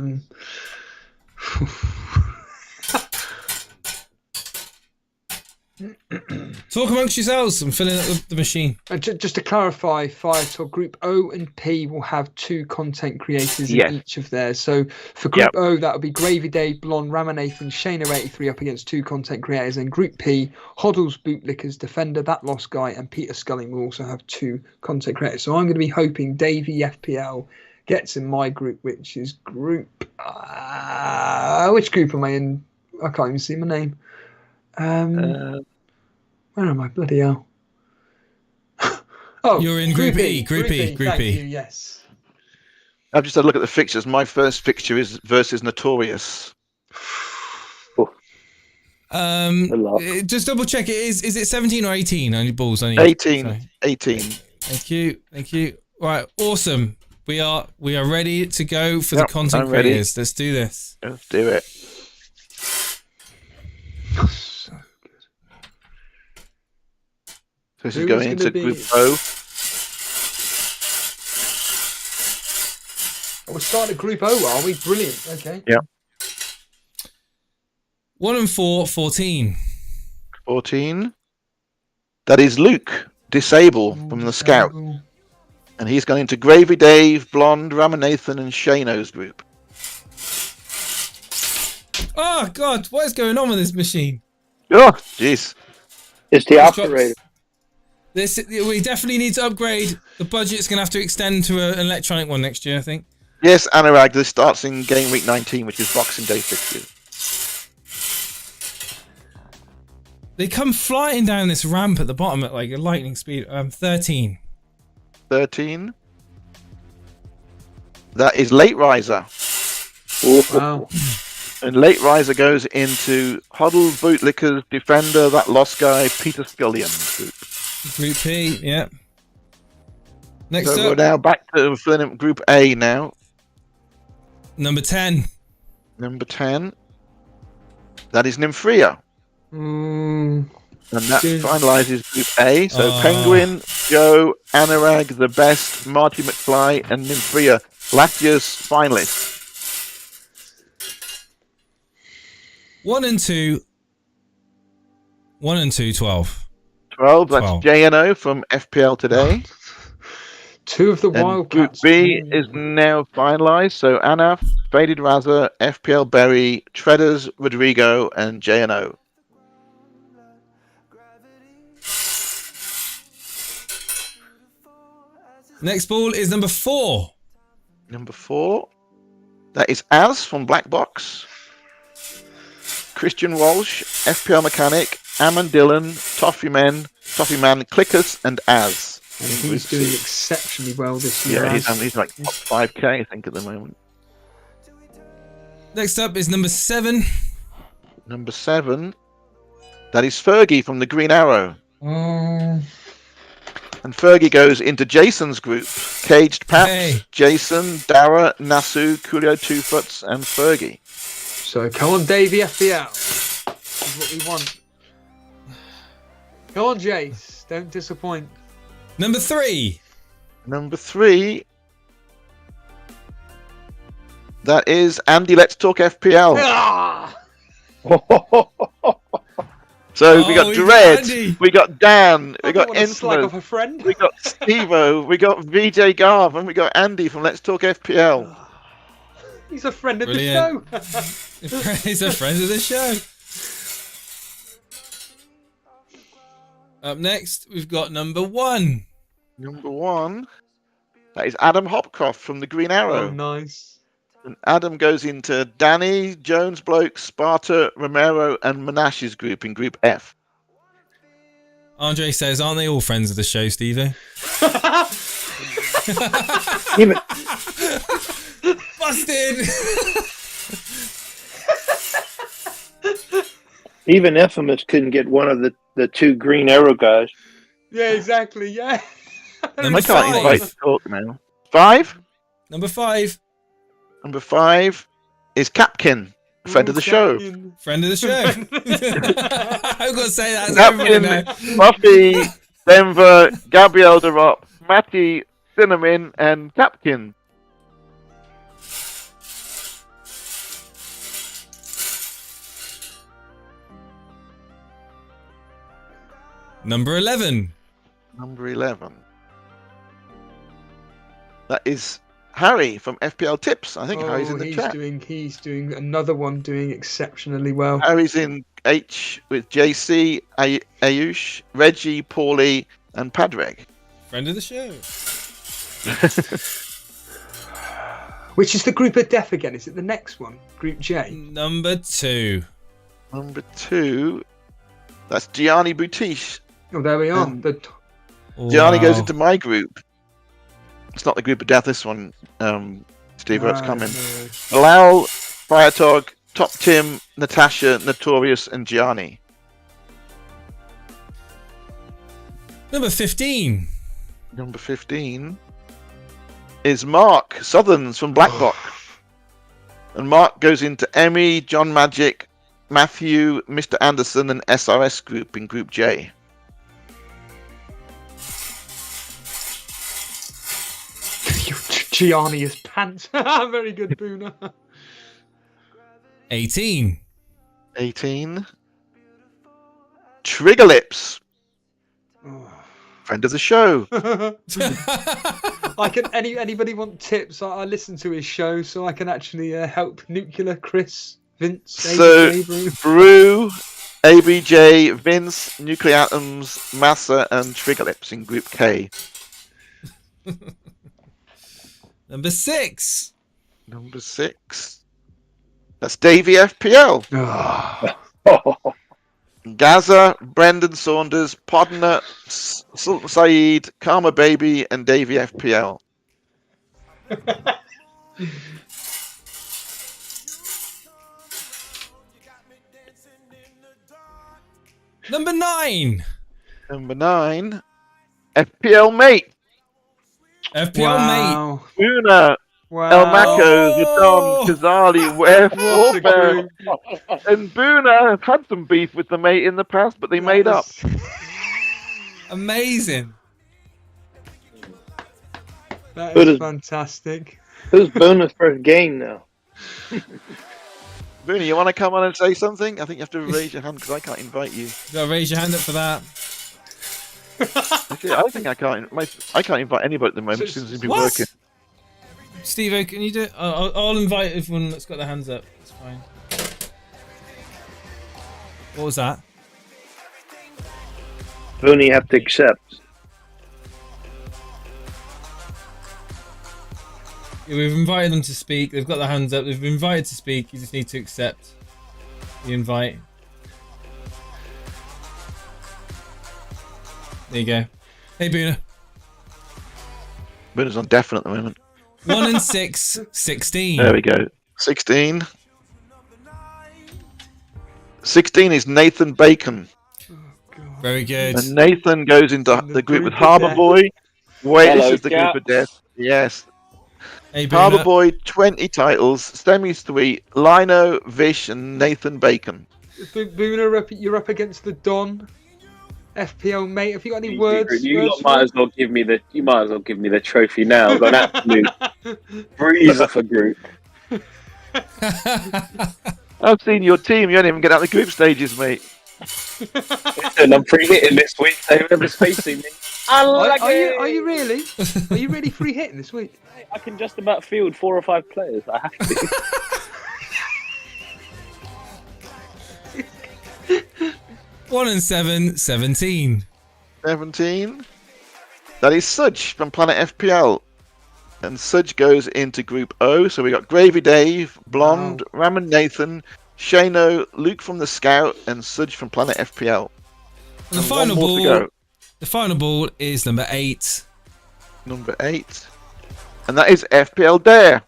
Talk amongst yourselves. I'm filling up the machine. Just to clarify, Firetalk, Group O and P will have 2 content creators in each of theirs. So for Group O, that would be Gravy Dave, Blonde, Ramanathan, Shano83 up against 2 content creators. And Group P, Hoddles, Bootlickers, Defender, That Lost Guy, and Peter Sculling will also have 2 content creators. So I'm going to be hoping Davey FPL gets in my group, which is Group... which group am I in? I can't even see my name. Where am I? Bloody hell. Oh, you're in Group E. Group E. Thank you, yes. I've just had a look at the fixtures. My first fixture is versus Notorious. Just double check. Is it 17 or 18 on your balls? 18. Sorry. 18. Thank you. Right, awesome. We are ready to go for the content creators. Let's do this. Let's do it. This is going into Group O. We're starting at Group O, are we? Brilliant. Okay. Yeah. 1 and 4, 14. 14. That is Luke, Disable from the Scout. And he's gone into Gravy Dave, Blonde, Ramanathan, and Shano's group. Oh, God. What is going on with this machine? Oh, jeez. It's the operator. We definitely need to upgrade. The budget's going to have to extend to an electronic one next year, I think. Yes, Anurag, this starts in Gameweek 19, which is Boxing Day fixtures. They come flying down this ramp at the bottom at like a lightning speed. 13. 13. That is Late Riser. Wow. And Late Riser goes into Hoddle, Bootlickers, Defender, That Lost Guy, Peter Scullion group. Group P, yeah. Next so up. We're now back to filling up Group A now. Number 10. Number 10. That is Nymphria. And that finalises Group A. So Penguin, Joe, Anurag, The Best, Marty McFly, and Nymphria. Last year's finalists. 1 and 2. 1 and 2, 12. 12, that's JNO from FPL Today. 2 of the and Wildcats. Group B is now finalised. So Anaf, Faded Razor, FPL Berry, Treaders, Rodrigo, and JNO. Next ball is number 4. Number 4. That is Az from Black Box. Christian Walsh, FPL Mechanic, Ammon Dillon, Toffee Man, Clickers, and Az. And he's doing exceptionally well this year. Yeah, he's like top 5k, I think, at the moment. Next up is number 7. Number 7. That is Fergie from the Green Arrow. And Fergie goes into Jason's group. Caged Paps, Jason, Dara, Nasu, Coolio Two Foots, and Fergie. So come on, Davey FPL. This is what we want. Come on, Jace. Don't disappoint. Number 3. Number 3. That is Andy Let's Talk FPL. So we got Dread, we got Dan, we got Infamous, we got Stevo, we got VJ Garv, and we got Andy from Let's Talk FPL. He's a friend of the show. He's a friend of the show. Up next, we've got number 1. Number 1. That is Adam Hopcroft from the Green Arrow. Oh, nice. And Adam goes into Danny, Jones Bloke, Sparta, Romero, and Menashe's group in Group F. Andre says, aren't they all friends of the show, Stevie? Busted! Even Infamous couldn't get one of the two green arrow guys. Yeah, exactly. Yeah. Number I can't invite five. to talk now. 5. Number 5. Number 5 is Capkin, friend of the show. Friend of the show. I've got to say that. So everybody know. Capkin, Buffy, Denver, Gabrielle Derop, Matty, Cinnamon, and Capkin. Number 11. Number 11. That is Harry from FPL Tips. I think Harry's in the chat. He's doing another one doing exceptionally well. Harry's in H with JC, Ayush, Reggie, Paulie, and Padraig. Friend of the show. Which is the group of death again? Is it the next one? Group J? Number 2. Number 2, that's Gianni Boutiche. Oh, there we are. Gianni goes into my group. It's not the group of death, this one, Steve, that's coming. No. Bilal, Firetog, Top Tim, Natasha, Notorious, and Gianni. Number 15. Number 15 is Mark Southerns from Blacklock. And Mark goes into Emmy, John Magic, Matthew, Mr. Anderson, and SRS group in Group J. Gianni is pants. Very good, Boona. 18. 18. Trigger Lips. Friend of the show. Anybody want tips? I listen to his show, so I can actually help Nuclear, Chris, Vince, So, ABJ, Brew, ABJ, Vince, Nuclear Atoms, Massa, and Trigger Lips in Group K. Number 6. Number 6. That's Davey FPL. Gaza, Brendan Saunders, Podner, Sultan Saeed, Karma Baby, and Davey FPL. Number 9. Number 9, FPL Mate. FPL wow. Una, Wow. El Mako, Oh! Yadon, Kazali, Wherefore, What a group. and Boona have had some beef with the mate in the past, but they made up. Amazing. That Who is does- fantastic. Who's Boona's first game now? Boona, you want to come on and say something? I think you have to raise your hand because I can't invite you. You gotta raise your hand up for that. I think I can't. I can't invite anybody at the moment since we've been What? working. Steve, can you do it? I'll invite everyone that's got their hands up. It's fine. What was that? Boona, you have to accept. Yeah, we've invited them to speak. They've got their hands up. They've been invited to speak. You just need to accept the invite. There you go. Hey, Boona. Boona's on deafening at the moment. 1 and 6, 16. There we go. 16. 16 is Nathan Bacon. Very good. And Nathan goes into the group with of Harbour death. Boy. Wait, Hello, this is the group Jack. of death. Yes. Hey, Harbour Boona. Boy, 20 titles. Stemmy's 3. Lino, Vish, and Nathan Bacon. Boona, you're up against the Don. FPL Mate. Have you got any words? You words might for as well give me the trophy now. I've got an absolute breeze off a group. I've seen your team. You don't even get out of the group stages, mate. And I'm pre-hitting this week. So whoever's facing me, Are you really? Are you really free hitting this week? I can just about field 4 or 5 players. I have to. 1 and 7, 17. 17. That is Sudge from Planet FPL. And Sudge goes into Group O. So we got Gravy Dave, Blonde, Ramen Nathan, Shano, Luke from the Scout, and Sudge from Planet FPL. And the And final one more to ball. go. The final ball is number 8. Number 8. And that is FPL Dare.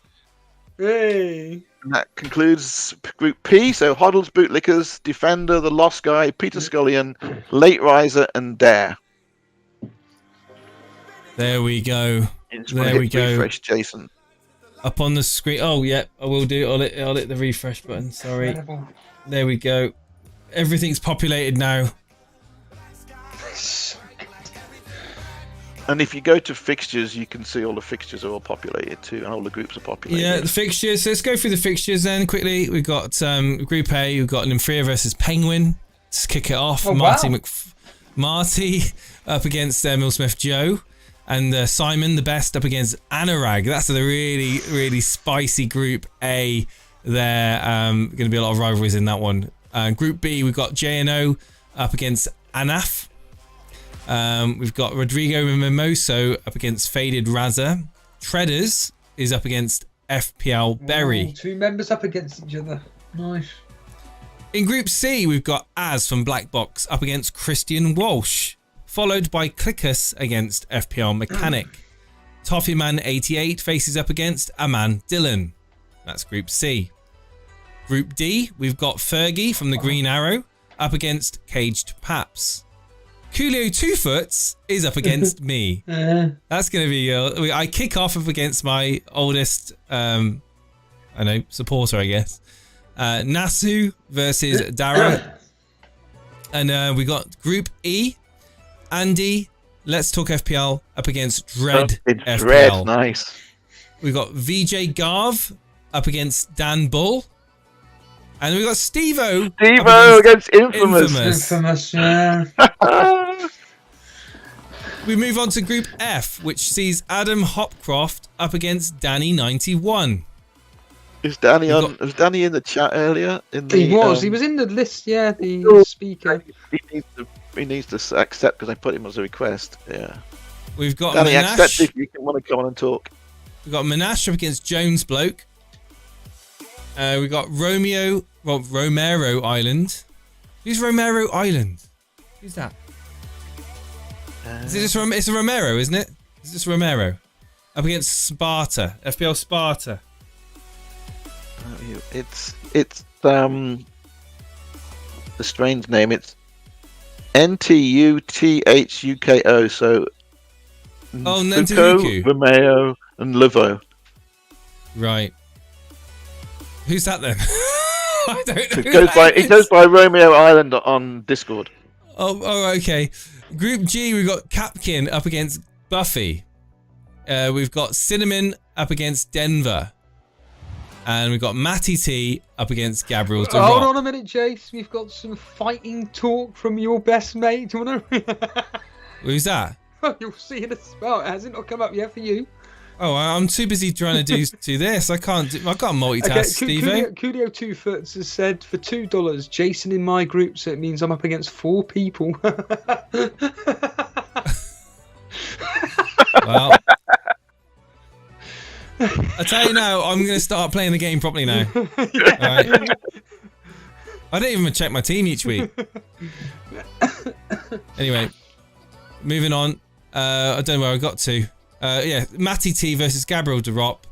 Hey. And that concludes Group P. So Hoddles, Bootlickers, Defender, The Lost Guy, Peter Scullion, Late Riser, and Dare. There we go. There we go. Refresh, Jason. Up on the screen. Oh, yeah, I will do. I'll hit the refresh button. Sorry. Incredible. There we go. Everything's populated now. And if you go to fixtures, you can see all the fixtures are all populated too, and all the groups are populated. Yeah, the fixtures. So let's go through the fixtures then quickly. We've got Group A. We've got Nymphaea versus Penguin. Let's kick it off. Oh, Marty wow. Marty up against Millsmith Joe. And Simon, the best, up against Anurag. That's a really, really spicy Group A there. Going to be a lot of rivalries in that one. Group B, we've got JNO up against Anaf. We've got Rodrigo Mimoso up against Faded Raza. Treaders is up against FPL Berry. Ooh, 2 members up against each other. Nice. In Group C, we've got Az from Black Box up against Christian Walsh. Followed by Clickus against FPL Mechanic. Toffeeman88 faces up against Aman Dillon. That's Group C. Group D, we've got Fergie from the Green Arrow up against Caged Paps. Coolio 2foots is up against me. That's going to be... I kick off up against my oldest supporter, I guess. Nasu versus Dara. And we got Group E. Andy, Let's Talk FPL up against Dread FPL. Dread, nice. We've got VJ Garv up against Dan Bull. And we've got Steve-O against Infamous. Infamous, yeah. We move on to Group F, which sees Adam Hopcroft up against Danny91. Was Danny in the chat earlier? He was in the list, yeah, the speaker. He needs to accept because I put him as a request. Yeah. We've got Danny, accept if you want to come on and talk. We've got Manash up against Jones Bloke. We've got Romero Island. Who's Romero Island? Who's that? Is it just it's a Romero, isn't it? Is this Romero? Up against Sparta. FPL Sparta. It's the strange name. It's NTUTHUKO. So Nantaruku, Romeo, and Livo. Right. Who's that then? I don't know. It goes by Romeo Island on Discord. Oh, okay. Group G, we've got Capkin up against Buffy. We've got Cinnamon up against Denver. And we've got Matty T up against Gabriel DeRock. Hold on a minute, Jace. We've got some fighting talk from your best mate. Do you want to... Who's that? You'll see in a spell. It hasn't come up yet for you. Oh, I'm too busy trying to do this. I can't multitask, Okay, Steve. Coolio 2foots has said for $2, Jason in my group, so it means I'm up against 4 people. Well, I tell you now, I'm going to start playing the game properly now. Right. I don't even check my team each week. Anyway, moving on. I don't know where I got to. Matty T versus Gabriel DeRop.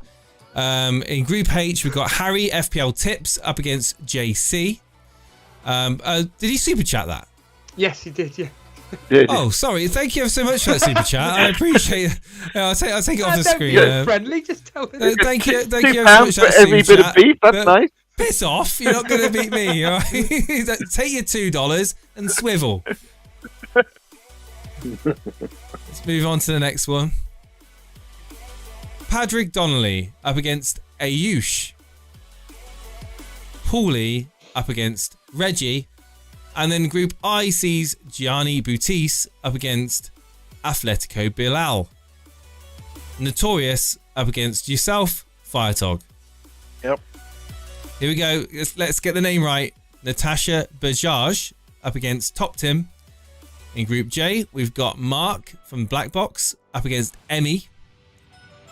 In Group H, we've got Harry FPL Tips up against JC. Did he super chat that? Yes, he did. Yeah. Oh, sorry. Thank you so much for that super chat. I appreciate it. I'll take it off the screen. Friendly, just tell me. Thank you so much for that every super bit of beef. That's nice. Piss off! You're not going to beat me. All right? Take your $2 and swivel. Let's move on to the next one. Patrick Donnelly up against Ayush. Paulie up against Reggie. And then Group I sees Gianni Boutis up against Atletico Bilal. Notorious up against yourself, Firetog. Yep. Here we go. Let's get the name right. Natasha Bajaj up against Top Tim. In Group J, we've got Mark from Black Box up against Emmy.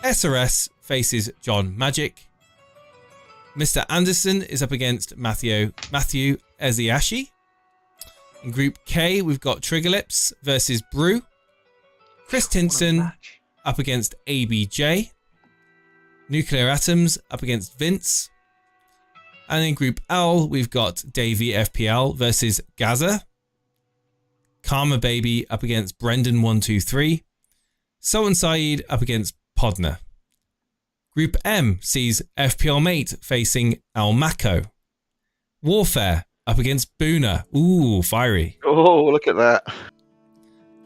SRS faces John Magic. Mr. Anderson is up against Matthew Eziashi. In Group K, we've got Triggerlips versus Brew. Chris Tinson up against ABJ. Nuclear Atoms up against Vince. And in Group L, we've got Davey FPL versus Gaza. Karma Baby up against Brendan123. Sultan Saeed up against Podner. Group M sees FPL Mate facing Al Mako. Warfare up against Boona. Ooh, fiery. Oh, look at that.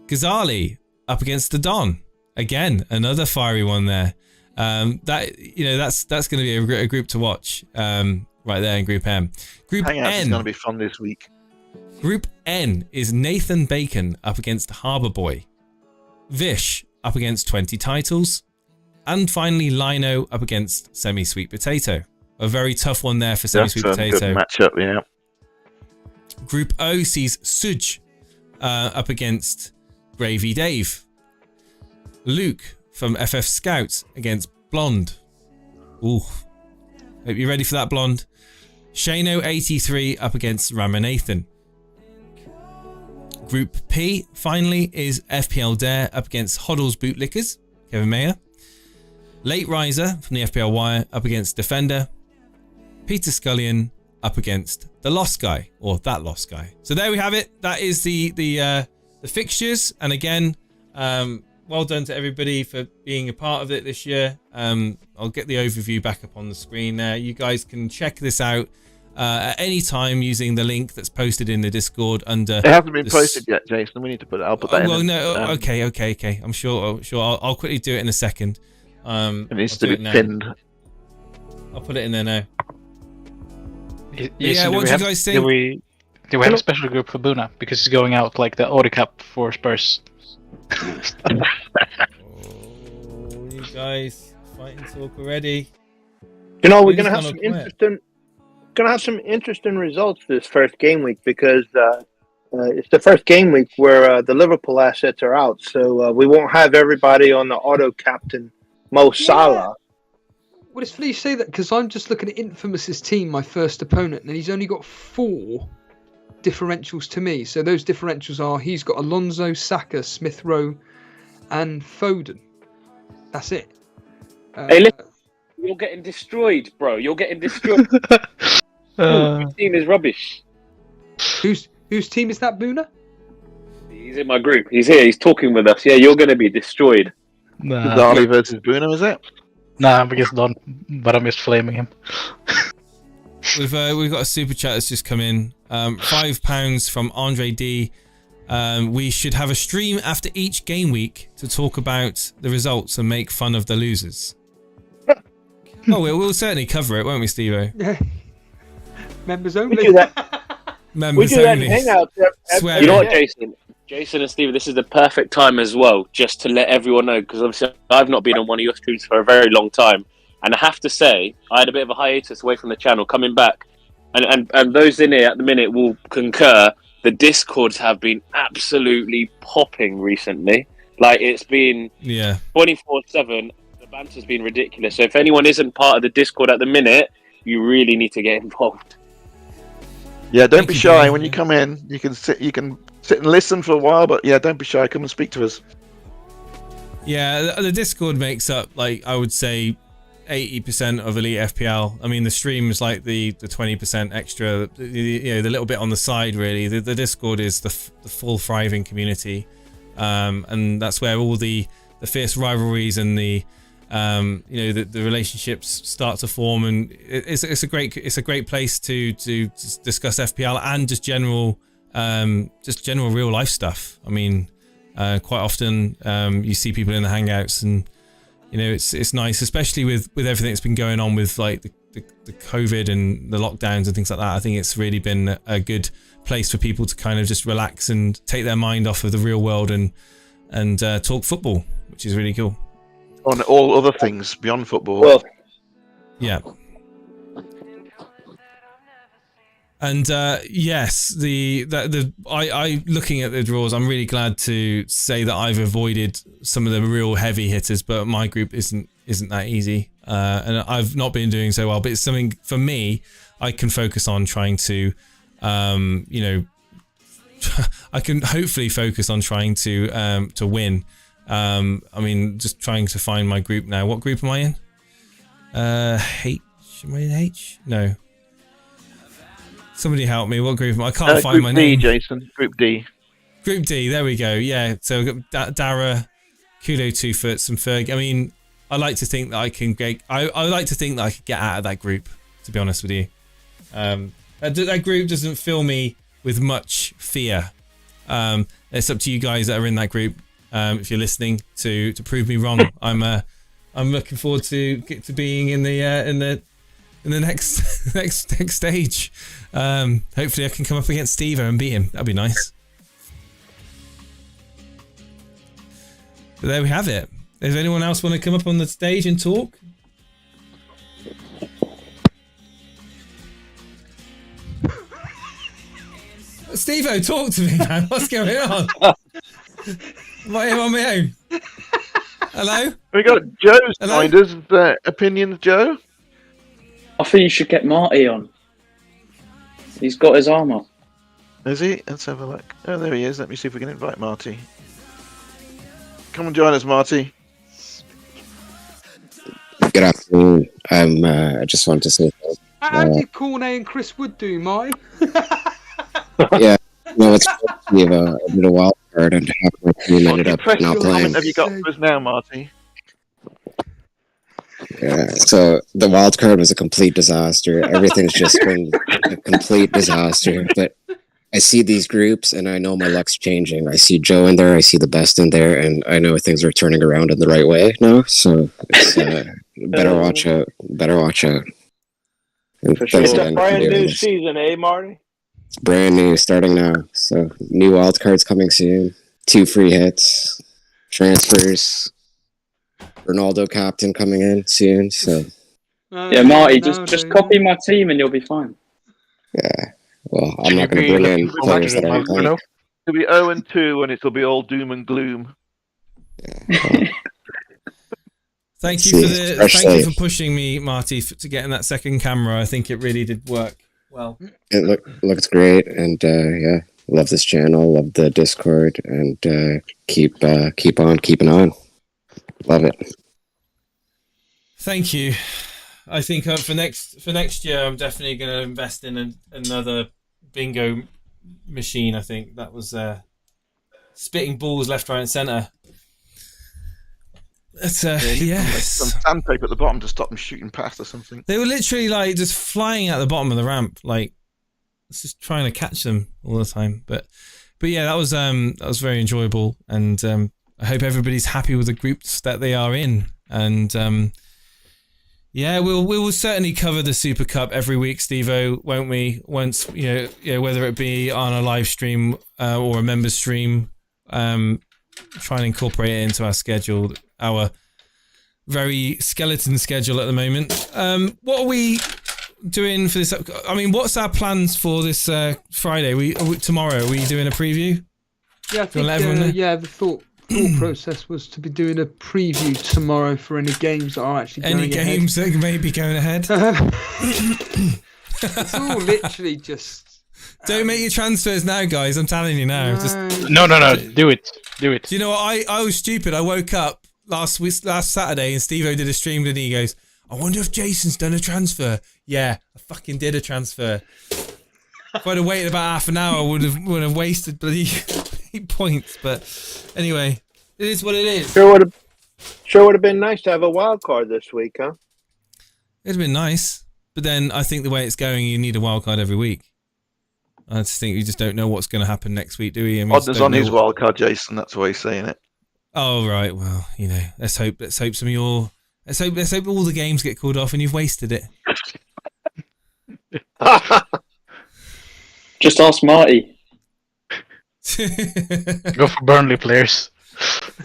Ghazali up against the Don. Again, another fiery one there. That's going to be a group to watch right there in Group M. Group Hangouts N is going to be fun this week. Group N is Nathan Bacon up against Harbour Boy. Vish up against 20 Titles. And finally, Lino up against Semi Sweet Potato. A very tough one there for Semi Sweet Potato. Good matchup, yeah. Group O sees Suj up against Gravy Dave. Luke from FF Scouts against Blonde. Ooh. Hope you're ready for that, Blonde. Shano83 up against Ramanathan. Group P, finally, is FPL Dare up against Hoddle's Bootlickers, Kevin Mayer. Late Riser from the FPL Wire up against Defender. Peter Scullion up against the Lost Guy, or that Lost Guy. So there we have it. That is the fixtures. And again, well done to everybody for being a part of it this year. I'll get the overview back up on the screen there. You guys can check this out at any time using the link that's posted in the Discord under. It hasn't been posted yet, Jason. We need to put it. I'll put that in. Well, no. Okay. I'm sure. I'll quickly do it in a second. It needs to be pinned. I'll put it in there now. Yeah, what do you guys think? Do we have a special group for Boona because he's going out like the Audi Cup for Spurs? Oh, you guys fighting talk already. You know, we're gonna have some interesting results this first game week because it's the first game week where the Liverpool assets are out, so we won't have everybody on the auto captain Mo Salah. Well, it's funny you say that because I'm just looking at Infamous's team, my first opponent, and he's only got 4 differentials to me. So those differentials are he's got Alonso, Saka, Smith Rowe, and Foden. That's it. Hey, listen, you're getting destroyed, bro. You're getting destroyed. Your team is rubbish. Whose team is that, Boona? He's in my group. He's here. He's talking with us. Yeah, you're going to be destroyed. Ghazali versus Boona, is it? Nah, I'm against Don, but I'm just flaming him. We've got a super chat that's just come in. £5 from Andre D. We should have a stream after each game week to talk about the results and make fun of the losers. Oh, we'll certainly cover it, won't we, Steve-O? Yeah. Members only. We do that. Members We do that only. in Hangouts. Swear You know it. what, Jason and Steve, this is the perfect time as well, just to let everyone know, because obviously I've not been on one of your streams for a very long time, and I have to say, I had a bit of a hiatus away from the channel, coming back, and those in here at the minute will concur, the Discords have been absolutely popping recently. Like, it's been 24/7, the banter's been ridiculous, so if anyone isn't part of the Discord at the minute, you really need to get involved. Yeah, don't be shy when you come in. You can sit and listen for a while, but yeah, don't be shy. Come and speak to us. Yeah, the Discord makes up, like, I would say 80% of Elite FPL. I mean, the stream is like the 20% extra, the little bit on the side, really. The Discord is the full thriving community, and that's where all the fierce rivalries and the relationships start to form, and it's a great place to discuss FPL and just general real life stuff. I mean, quite often you see people in the Hangouts, and it's nice, especially with everything that's been going on with like the COVID and the lockdowns and things like that. I think it's really been a good place for people to kind of just relax and take their mind off of the real world and talk football, which is really cool. On all other things beyond football. Well, yeah. And yes, I looking at the draws, I'm really glad to say that I've avoided some of the real heavy hitters, but my group isn't that easy, and I've not been doing so well. But it's something for me I can focus on trying to, I can hopefully focus on trying to win. I mean, just trying to find my group now. What group am I in? H. Am I in H? No. Somebody help me. What group? I can't find Group my D, name. Jason. Group D. Group D. There we go. Yeah. So we've got Dara, Kudo, 2 Foots, and Ferg. I mean, I like to think that I can get. I like to think that I could get out of that group. To be honest with you, that group doesn't fill me with much fear. It's up to you guys that are in that group. If you're listening, to prove me wrong. I'm looking forward to being in the next stage. Hopefully I can come up against Steve and beat him. That'd be nice. But there we have it. Does anyone else want to come up on the stage and talk? Steve-O, talk to me, man. What's going on? Am I here on my own? Hello? We got Joe's joined us. Opinions, Joe? I think you should get Marty on. He's got his arm up. Is he? Let's have a look. Oh, there he is. Let me see if we can invite Marty. Come and join us, Marty. Good afternoon. I just wanted to say. How did Cornet and Chris Wood do, Marty? Yeah, no, it's we have a bit of wild card and half my team ended up not playing. Have you got for us now, Marty? Yeah, so the wild card was a complete disaster. Everything's just been a complete disaster. But I see these groups and I know my luck's changing. I see Joe in there, I see the best in there, and I know things are turning around in the right way now. So it's better watch out. Better watch out. It's a brand new season, eh, Marty? It's brand new, starting now. So new wild cards coming soon. 2 free hits, transfers. Ronaldo captain coming in soon. So yeah, Marty, just copy my team and you'll be fine. Yeah. Well, I'm not going to bring in players that aren't playing. It'll be 0-2 and it'll be all doom and gloom. Yeah. Thank you for pushing me, Marty, to get in that second camera. I think it really did work well. It looks great, and yeah, love this channel, love the Discord, and keep on keeping on. Love it. Thank you. I think for next year, I'm definitely going to invest in another bingo machine. I think that was spitting balls left, right, and centre. It's yes. Some sandpaper at the bottom to stop them shooting past or something. They were literally like just flying at the bottom of the ramp, like it's just trying to catch them all the time. But yeah, that was very enjoyable, and I hope everybody's happy with the groups that they are in. And yeah, we will certainly cover the Super Cup every week, Steve-O, won't we? Once you know, whether it be on a live stream or a member stream, try and incorporate it into our schedule. Our very skeleton schedule at the moment. What are we doing for this? I mean, what's our plans for this Friday? Tomorrow, are we doing a preview? Yeah, I think, the thought process was to be doing a preview tomorrow for any games that are actually going ahead. Any games that may be going ahead? It's all literally just... Don't make your transfers now, guys. I'm telling you now. No. Do it. Do you know what? I was stupid. I woke up last Saturday and Steve-O did a stream and he goes, I wonder if Jason's done a transfer. Yeah, I fucking did a transfer. If I'd have waited about half an hour, I would have wasted bloody points. But anyway, it is what it is. Sure would have been nice to have a wild card this week, huh? It'd have been nice. But then I think the way it's going, you need a wild card every week. I just think you just don't know what's going to happen next week, do we? I mean, Oddness on his wild card, Jason. That's why he's saying it. Oh right, well, you know, let's hope some of your let's hope all the games get called off and you've wasted it. Just ask Marty. Go for Burnley players.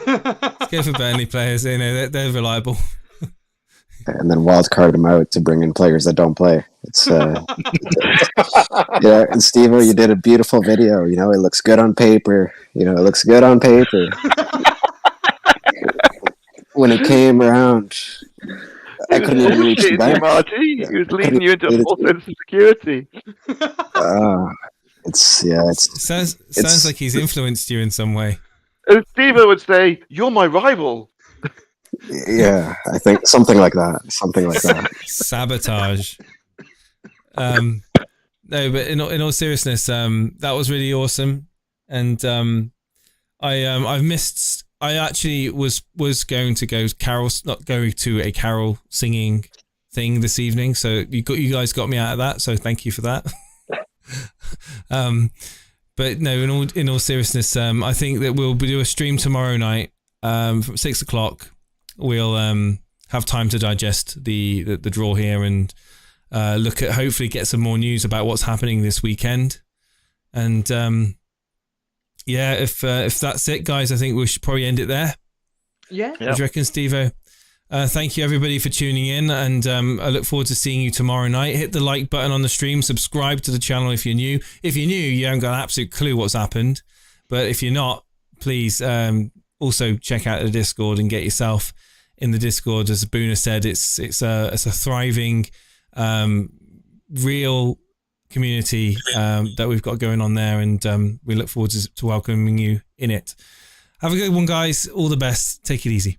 Go for Burnley players. You know, they're reliable. And then wildcard them out to bring in players that don't play. It's yeah. And Steve-O, you did a beautiful video. You know, it looks good on paper. When it came around, I couldn't even reach the bank. Marty. He was leading you into a false sense of security. It sounds like he's influenced you in some way. Steve-O would say, "You're my rival." Yeah, I think something like that. Sabotage. No, but in all seriousness, that was really awesome, and I've missed. I actually was going to go not going to a carol singing thing this evening, so you guys got me out of that. So thank you for that. But no, in all seriousness, I think that we'll do a stream tomorrow night from 6 o'clock. We'll have time to digest the draw here and look at, hopefully get some more news about what's happening this weekend. And yeah, if that's it, guys, I think we should probably end it there. Yeah. What do you reckon, Steve-O? Thank you everybody for tuning in, and I look forward to seeing you tomorrow night. Hit the like button on the stream, subscribe to the channel if you're new. If you're new, you haven't got an absolute clue what's happened, but if you're not, please also check out the Discord and get yourself in the Discord. As Boona said, it's a thriving, real community that we've got going on there, and we look forward to welcoming you in it. Have a good one, guys. All the best. Take it easy.